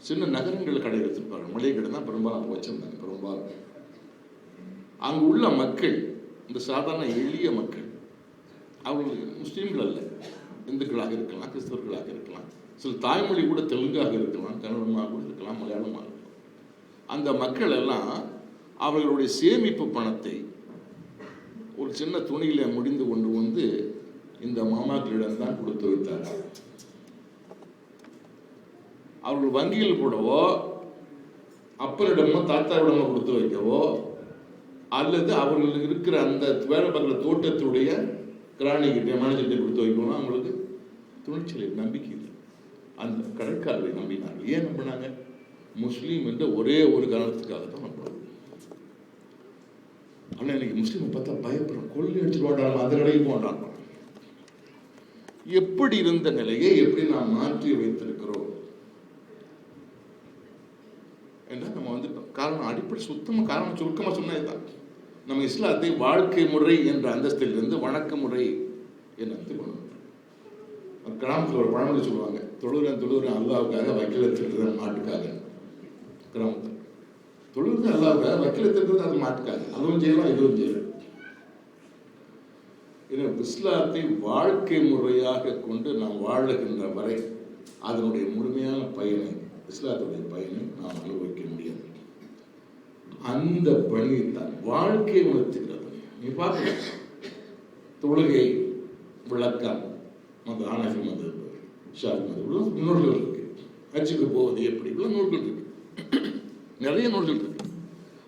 சின்ன நகரங்கள் கடை வைத்திருப்பார்கள். மளிகை கடை தான் பெரும்பாலும் அவங்க வச்சிருந்தாங்க. பெரும்பாலும் அங்கு உள்ள மக்கள், இந்த சாதாரண எளிய மக்கள், அவர்கள் முஸ்லீம்கள் அல்ல, இந்துக்களாக இருக்கலாம், கிறிஸ்தவர்களாக இருக்கலாம், சில தாய்மொழி கூட தெலுங்காக இருக்கலாம், கன்னடமாக கூட இருக்கலாம், மலையாளமாக இருக்கலாம். அந்த மக்கள் எல்லாம் அவர்களுடைய சேமிப்பு பணத்தை ஒரு சின்ன துணியில முடிந்து கொண்டு வந்து இந்த மாமாக்களிடம் தான் கொடுத்து வைத்தார்கள். அவர்கள் வங்கியில் கூடவோ அப்ப அப்பனிடமோ தாத்தாவிடமோ கொடுத்து வைக்கவோ அல்லது அவர்களுக்கு இருக்கிற அந்த வேலை பார்க்குற தோட்டத்துடைய கிராணிக்கிட்ட மேனேஜர்கிட்ட கொடுத்து வைக்கணும் அவங்களுக்கு துணிச்சல் நம்பிக்கை இல்லை. அந்த கடைக்காரரை நம்பினாங்க. ஏன் நம்பினாங்க? முஸ்லீம் என்ற ஒரே ஒரு காரணத்துக்காக தான் நம்புறாங்க. ஆனால் இன்னைக்கு முஸ்லீமை பார்த்தா பயப்படுறோம், கொள்ளை அடிச்சுட்டு அந்த கடைக்கு போன்றாங்க. எப்படி இருந்த நிலையை எப்படி நாம் மாற்றி வைத்திருக்கிறோம் என்றால் நம்ம வந்துட்டோம். காரணம் அடிப்படை சுத்தமாக காரணம் சுருக்கமாக சொன்னதுதான். நம்ம இஸ்லாத்தை வாழ்க்கை முறை என்ற அந்தஸ்திலிருந்து வணக்க முறை என்ற அந்தஸ்தில் கொண்டு வந்தோம். கிராமத்தில் ஒரு பழமொழி சொல்லுவாங்க, தொழுகிறேன் அல்லாவுக்காக வக்கீல திருடுறேன் மாட்டுக்காக. கிராமத்தில் தொழுகிறது அல்லாவுக்காக வக்கீல திருடுறது அது மாட்டுக்காக. அதுவும் செய்யலாம் இதுவும் செய்யலாம். இஸ்லாத்தை வாழ்க்கை முறையாக கொண்டு நாம் வாழுகின்ற வரை அதனுடைய முழுமையான பயனை, இஸ்லாத்துடைய பயனை நாம் அனுபவிக்க முடியாது. அந்த பணியை தான் வாழ்க்கை உணர்த்துகிறது. நீ பார்க்க தொழுகை விளக்கம் மத ஆனகி மத ஷாஃபி மத நூல்கள் இருக்கு. ஹஜ்ஜுக்கு போவது எப்படி இவ்வளவு நூல்கள் இருக்கு, நிறைய நூல்கள் இருக்கு.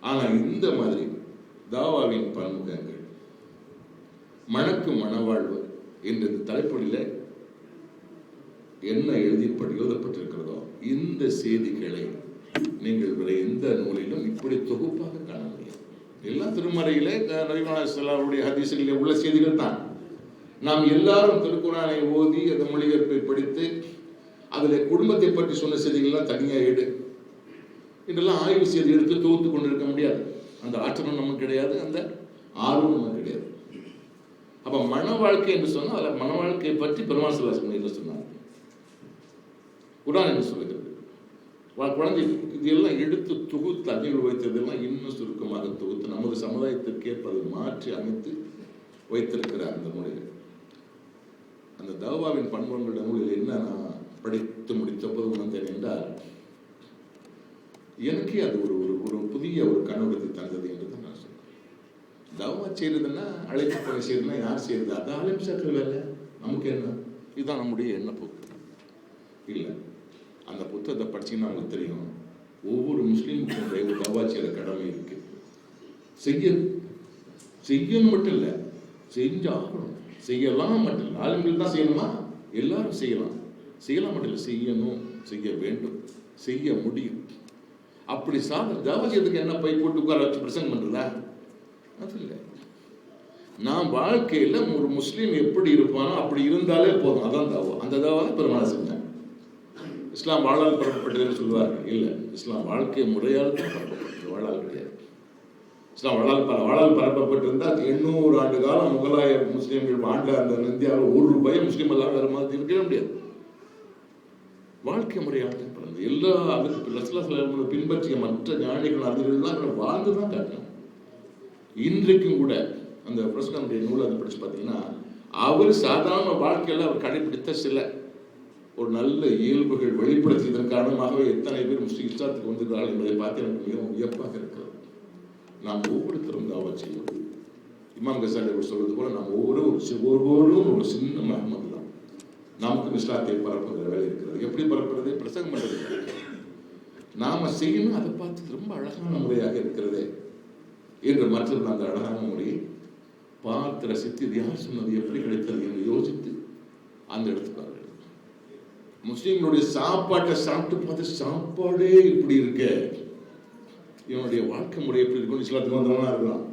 ஆனால் இந்த மாதிரி தாவாவின் பன்முகங்கள் மணக்கும் மனவாழ்வு என்ற தலைப்படியில் என்ன எழுதப்பட்டிருக்கிறதோ இந்த செய்திகளை நீங்கள் வேற எந்த நூலிலும் இப்படி தொகுப்பாக காண முடியாது. எல்லாம் திருமறையிலே நபிகளுடைய ஹதீஸ்களிலே உள்ள செய்திகள் தான். நாம் எல்லாரும் திருக்குரானை ஓதி அந்த மொழிபெயர்ப்பை படித்து அதில் குடும்பத்தை பற்றி சொன்ன செய்திகள்லாம் தனியாக இதெல்லாம் ஆய்வு செய்தி எடுத்து தொகுத்து கொண்டு இருக்க முடியாது. அந்த ஆற்றலும் நமக்கு கிடையாது, அந்த ஆர்வம் நமக்கு கிடையாது. அப்ப மன வாழ்க்கை என்று சொன்னால் அதில் மன வாழ்க்கையை பற்றி பெருமாள் ஸல்லல்லாஹு அலைஹி வஸல்லம் சொன்னார். குர்ஆன் என்ன சொல்லுகிறது? குழந்தை இதெல்லாம் எடுத்து தொகுத்து அதில் வைத்ததெல்லாம் இன்னும் சுருக்கமாக தொகுத்து நமது சமுதாயத்திற்கு ஏற்பதை மாற்றி அமைத்து வைத்திருக்கிற அந்த மொழிகள். அந்த தௌபாவின் பண்புகளுடைய நூலில் என்ன நான் படித்து முடித்த போது உணர்ந்தேன் என்றால், எனக்கே அது ஒரு ஒரு புதிய ஒரு கண்ணோட்டத்தை தந்தது என்று தான் நான் சொன்னேன். தவா செய்யறதுன்னா அழைப்பு பணி செய்யறதுன்னா யார் செய்யறது? அது ஆலிம் சாக்கள் வேலை, நமக்கு என்ன? இதுதான் நம்முடைய எண்ணப்போக்கு இல்லை. அந்த புத்தகத்தை படிச்சீங்கன்னா உங்களுக்கு தெரியும், ஒவ்வொரு முஸ்லீமுக்கும் ஒரு தவா செய்யற கடமை இருக்கு. செய்யணும் மட்டும் இல்லை, செஞ்சாகணும். செய்யலாம் மட்டும் இல்லை, ஆளுங்களுக்கு தான் செய்யணுமா? எல்லாரும் செய்யலாம். செய்யலாம் மட்டும் இல்லை, செய்யணும், செய்ய வேண்டும், செய்ய முடியும். அப்படி தாவா செய்யறதுக்கு என்ன பை போட்டு உட்கார வச்சு பிரசங்கம் பண்றதா? அது இல்லை. நான் வாழ்க்கையில் ஒரு முஸ்லீம் எப்படி இருப்பானோ அப்படி இருந்தாலே போதும், அதான் தாவா. அந்த தாவா தான் பெருமாள் செஞ்சாங்க. இஸ்லாம் வாழால் பரப்பப்பட்டதுன்னு சொல்லுவார்கள். இல்லை, இஸ்லாம் வாழ்க்கை முறையால் பரப்பப்பட்டது, வாழால் கிடையாது. இஸ்லாம் வாழால் பரப்பப்பட்டிருந்தால் 800 ஆண்டு காலம் முகலாய முஸ்லீம்கள் ஆண்ட அந்த இந்தியாவில் ₹1 முஸ்லீம் எல்லாம் வேற மாதிரி இருக்கவே முடியாது. வாழ்க்கை முறையாக பிறந்தது. எல்லா அதுக்கு பின்பற்றிய மற்ற ஞானிகள் அறிஞர்கள்லாம் வாழ்ந்து தான் காட்டணும். இன்றைக்கும் கூட அந்த பிரசனுடைய நூலை அதை படிச்சு பார்த்தீங்கன்னா, அவர் சாதாரண வாழ்க்கையில் அவர் கடைபிடித்த சில ஒரு நல்ல இயல்புகள் வெளிப்படுத்தியதன் காரணமாகவே எத்தனை பேர் முஸ்லீம் இஸ்லாத்துக்கு வந்திருக்கிறார்கள் என்பதை பார்த்து எனக்கு மிகவும் வியப்பாக இருக்கிறது. நாம் ஒவ்வொருத்தரும் தாவா செய்வோம். இமாம் கசாலி அவர் சொல்வது போல நாம் ஒவ்வொருவரும் ஒரு சின்ன மஹமது தான். நமக்கு இஸ்லாத்தை பரப்புகிற வேலை இருக்கிறது. எப்படி பரப்புறது? பிரசங்கம் பண்றது. நாம செய்யணும், அதை பார்த்து ரொம்ப அழகான முறையாக இருக்கிறதே என்று மற்றவர்கள் அந்த அழகான முறையை பார்த்து ரசித்து இது யார் சொன்னது, எப்படி கிடைத்தது என்று யோசித்து அந்த இடத்துக்கு வர. முஸ்லீம்களுடைய சாப்பாட்டை சாப்பிட்டு பார்த்து சாப்பாடே இப்படி இருக்க, இவனுடைய வாழ்க்கை முறை எப்படி இருக்கும், இஸ்லாத்துக்கு வந்தவனா இருக்கலாம்.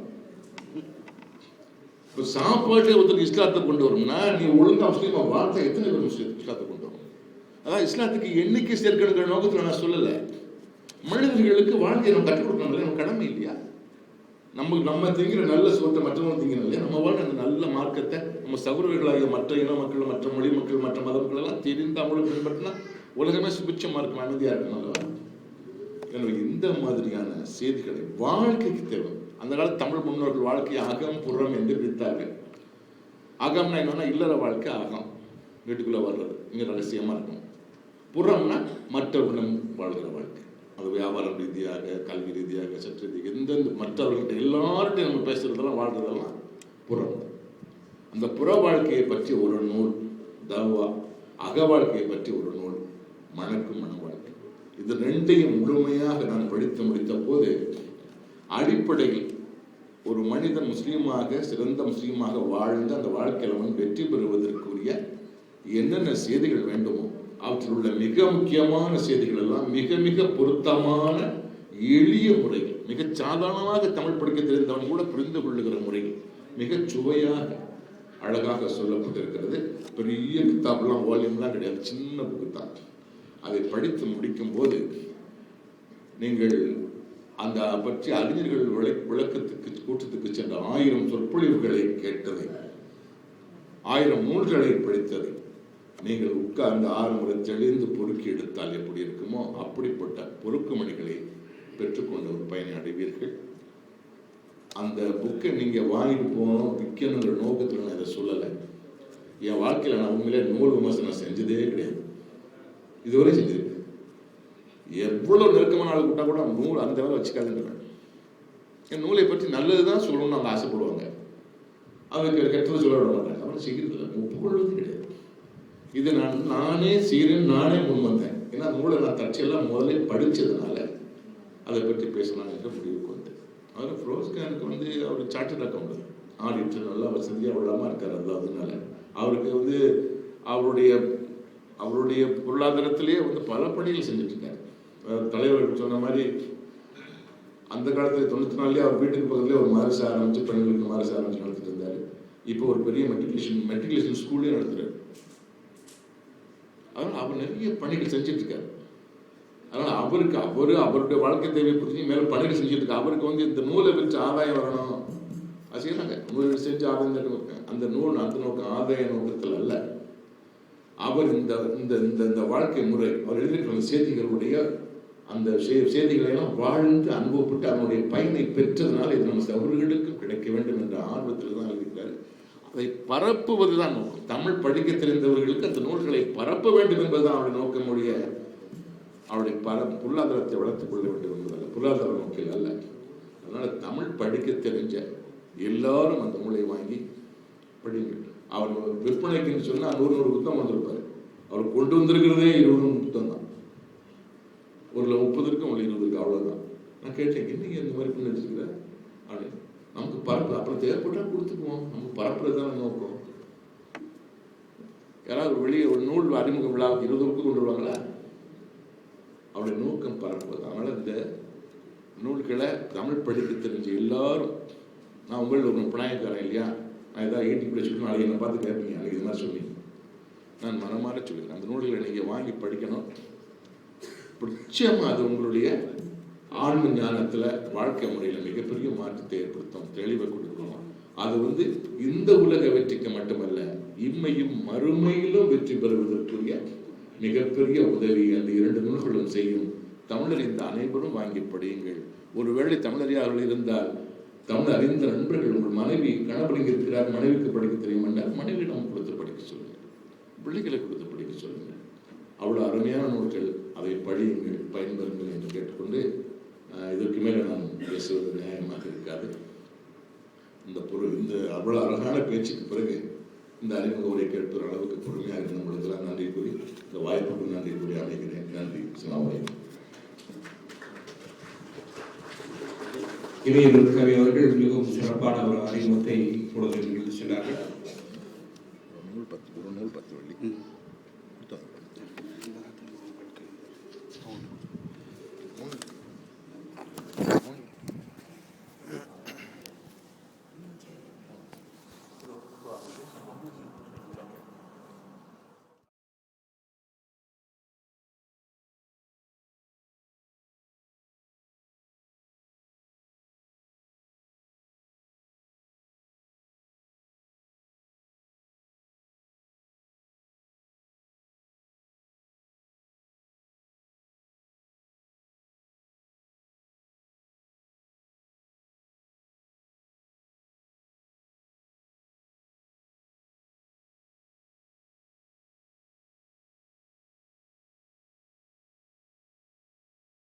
இப்போ சாப்பாட்டே ஒருத்தருக்கு இஸ்லாத்தை கொண்டு வரும்னா நீ ஒழுங்கா முஸ்லீமா வாழ்க்கை எத்தனை பேர் முஸ்லீம் இஸ்லாத்தை கொண்டு வரும்? அதான் இஸ்லாத்துக்கு எண்ணிக்கை சேர்க்கணுங்கிற நோக்கத்தில் நான் சொல்லலை. மனிதர்களுக்கு வாழ்க்கையை நம்ம கற்றுக் கொடுக்கணும், நம்ம கடமை இல்லையா? நம்ம திங்கிற நல்ல சோத்தை மற்றவங்க திங்கணும் இல்லையா? நம்ம வாழ்க்கை அந்த நல்ல மார்க்கத்தை நம்ம சகோதரர்களாகிய மற்ற இன மக்கள், மற்ற மொழி மக்கள், மற்ற மத மக்கள் எல்லாம் தெரிந்து அவங்களுக்கு பின்பற்றினா உலகமே சுபிட்சமா இருக்கும், அமைதியா இருக்கும் அல்லவா? எனவே இந்த மாதிரியான செய்திகளை வாழ்க்கைக்கு தேவை. அந்த காலத்து தமிழ் முன்னோர்கள் வாழ்க்கையை அகம் புறம் என்று பிரித்தார்கள். அகம்னா என்னன்னா இல்லற வாழ்க்கை, அகம் வீட்டுக்குள்ள வர்றது, இங்க ரகசியமா இருக்கும். புறம்னா மற்றவர்களும் வாழ்கிற வாழ்க்கை, அது வியாபாரம் ரீதியாக, கல்வி ரீதியாக, சற்று ரீதியாக, எந்தெந்த மற்றவர்கள்ட்ட எல்லார்ட்டையும் நம்ம பேசுறதெல்லாம் வாழ்றதெல்லாம் புறம். அந்த புற வாழ்க்கையை பற்றி ஒரு நூல் தாவா, அக வாழ்க்கையை பற்றி ஒரு நூல் மணக்கும் மன வாழ்க்கை. இது ரெண்டையும் முழுமையாக நான் படித்து முடித்த போது அடிப்படையில் ஒரு மனிதன் முஸ்லீமாக சிறந்த முஸ்லீமாக வாழ்ந்து அந்த வாழ்க்கையில் அவன் வெற்றி பெறுவதற்குரிய என்னென்ன செய்திகள் வேண்டுமோ அவற்றில் உள்ள மிக முக்கியமான செய்திகள் எல்லாம் மிக மிக பொருத்தமான எளிய முறையில், மிக சாதாரணமாக தமிழ் படிக்க தெரிந்தவன் கூட புரிந்து கொள்ளுகிற முறையில் மிக சுவையாக அழகாக சொல்லப்பட்டிருக்கிறது. பெரிய கித்தாப்லாம் வால்யூம்லாம் கிடையாது, சின்ன புக்கு தான். அதை படித்து முடிக்கும் போது நீங்கள் அந்த பற்றி அறிஞர்கள் விளக்கத்துக்கு கூட்டத்துக்கு சென்ற 1000 சொற்பொழிவுகளை கேட்டதை, 1000 நூல்களை படித்ததை நீங்கள் உட்கார்ந்து 6 முறை தெளிந்து பொறுக்கி எடுத்தால் எப்படி இருக்குமோ அப்படிப்பட்ட பொறுக்குமணிகளை பெற்றுக்கொண்ட ஒரு பயனை அடைவீர்கள். அந்த புக்கை நீங்க வாங்கிட்டு போகணும் விற்கணுங்கிற நோக்கத்தில் நான் இதை சொல்லலை. என் வாழ்க்கையில் நான் உண்மையிலே நூல் விமர்சனம் செஞ்சதே கிடையாது, இதுவரை செஞ்சிருக்கேன். எவ்வளவு நெருக்கமான ஆள் கூட்டா கூட நூல் அந்த வேலை வச்சுக்காதுன்றேன். என் நூலை பற்றி நல்லதுதான் சொல்லணும்னு அவங்க ஆசைப்படுவாங்க, அவருக்கு கெட்டது சொல்ல விட மாட்டாங்க. அவரை செய்கிறது ஒப்புக்கொள்வது கிடையாது. இதை நானே செய்கிறேன், நானே முன் வந்தேன். ஏன்னா நூலை நான் தற்செயலாம் முதலே படித்ததுனால அதை பற்றி பேசலாம் என்ற முடிவுக்கு வந்தேன். அவர் ஃப்ரோஸ்கானுக்கு அவர் சார்ட்டர்ட் அக்கௌண்ட் ஆடிட்டர், நல்லா வசதியாக உள்ளாமல் இருக்கார். அதனால அவருக்கு அவருடைய பொருளாதாரத்திலேயே பல பணிகள் செஞ்சுட்டு இருக்காரு. தலைவர் சொன்ன மாதிரி அந்த காலத்தில் 94 அவர் வீட்டுக்கு பக்கத்துலேயே ஒரு மதரசா ஆரம்பிச்சு, பெண்களுக்கு மதரசா ஆரம்பிச்சு நடத்திட்டு இருந்தார். இப்போ ஒரு பெரிய மெட்ரிகுலேஷன் ஸ்கூல்லே நடத்துறாரு. அதனால் அவர் நிறைய பணிகள் செஞ்சுட்டு இருக்காரு. அதனால் அவருடைய வாழ்க்கை தேவை புரிஞ்சு மேலே பணிகள் செஞ்சுட்டு இருக்காரு. அவருக்கு இந்த நூலை வச்சு ஆதாயம் வரணும் அது செய்யறாங்க. நூலை செஞ்சு ஆதாயம் இருக்காங்க. அந்த நூல் அந்த நோக்கம் ஆதாய நோக்கத்தில் அல்ல. அவர் இந்த வாழ்க்கை முறை அவர் எழுதியிருக்கிற செய்திகளுடைய அந்த செய்திகளை எல்லாம் வாழ்ந்து அனுபவப்பட்டு அதனுடைய பயனை பெற்றதுனால இது நம்ம அவர்களுக்கும் கிடைக்க வேண்டும் என்ற ஆர்வத்தில் தான் எழுதியிருக்கிறார். அதை பரப்புவதுதான் நோக்கம். தமிழ் படிக்க தெரிந்தவர்களுக்கு அந்த நூல்களை பரப்ப வேண்டும் என்பதுதான் அவருடைய நோக்கம். அவருடைய பொருளாதாரத்தை வளர்த்துக் கொள்ள வேண்டும் என்பதல்ல, பொருளாதார நோக்கில் அல்ல. அதனால தமிழ் படிக்க தெரிஞ்ச எல்லாரும் அந்த நூலை வாங்கி படிங்க. அவர் விற்பனைக்குன்னு சொன்னா 100 புத்தகம் வந்திருப்பாரு. அவர் கொண்டு வந்திருக்கிறதே 20 புத்தகம் தான். ஒரு 30 இருக்கு, 20 இருக்கு, அவ்வளவுதான். நான் கேட்டேன், என்னைக்கு இந்த மாதிரி பண்ணி வச்சிருக்கிற அப்படின்னு. நமக்கு பரப்பு அப்புறம் தேவைப்பட்டா கொடுத்துக்குவோம், நமக்கு பரப்புறதுதான் நோக்கம். யாராவது வெளியே ஒரு நூல் அறிமுக விழா 20 புக்கு கொண்டு வருவாங்களா? அவருடைய நோக்கம் பரப்புவது. அதனால இந்த நூல்களை தமிழ் படிக்க தெரிஞ்ச எல்லாரும், நான் உங்களில் ஒரு பிணாயக்காரன் இல்லையா, நான் ஏதாவது ஈட்டி பிடிச்சிட்டு நாளைக்கு என்னை பார்த்து கேட்பீங்க, அன்றைக்கி இது மாதிரி சொல்லி நான் மனமாற சொல்லியிருக்கேன். அந்த நூல்களை நீங்கள் வாங்கி படிக்கணும். நிச்சயமாக அது உங்களுடைய ஆன்ம ஞானத்தில் வாழ்க்கை முறையில் மிகப்பெரிய மாற்றத்தை ஏற்படுத்தும், தெளிவை கொடுக்கும். அது இந்த உலக வெற்றிக்கு மட்டுமல்ல, இம்மையும் மறுமையிலும் வெற்றி பெறுவதற்குரிய மிகப்பெரிய உதவி அந்த 2 நூல்களும் செய்யும். தமிழறிந்த அனைவரும் வாங்கி படியுங்கள். ஒருவேளை தமிழறியாளர்கள் இருந்தால் தமிழ் அறிந்த நண்பர்கள், உங்கள் மனைவி கணவர் இங்கே இருக்கிறார், மனைவிக்கு படிக்க தெரியும் என்றால் மனைவியிடம் கொடுத்து படிக்க சொல்லுங்கள், பிள்ளைகளை கொடுத்து படிக்க சொல்லுங்கள். அவ்வளோ அருமையான நூல்கள், அதை படியுங்கள், பயன்பெறுங்கள் என்று கேட்டுக்கொண்டு இதற்கு மேலே நான் பேசுவது நியாயமாக இருக்காது. இந்த அவ்வளோ அழகான பேச்சுக்கு பிறகு இந்த அறிமுக உரை கேட்கிற அளவுக்கு பொறுமையாக இருந்த பொழுதுலாம் நன்றி கூறி, இந்த வாய்ப்புக்கு நன்றி கூறி அழைக்கிறேன். நன்றி. இளைஞர் கவி அவர்கள் மிகவும் சிறப்பான ஒரு அறிமுகத்தை இப்பொழுது சென்றார்கள். ஒரு நூல் 10 வெள்ளி.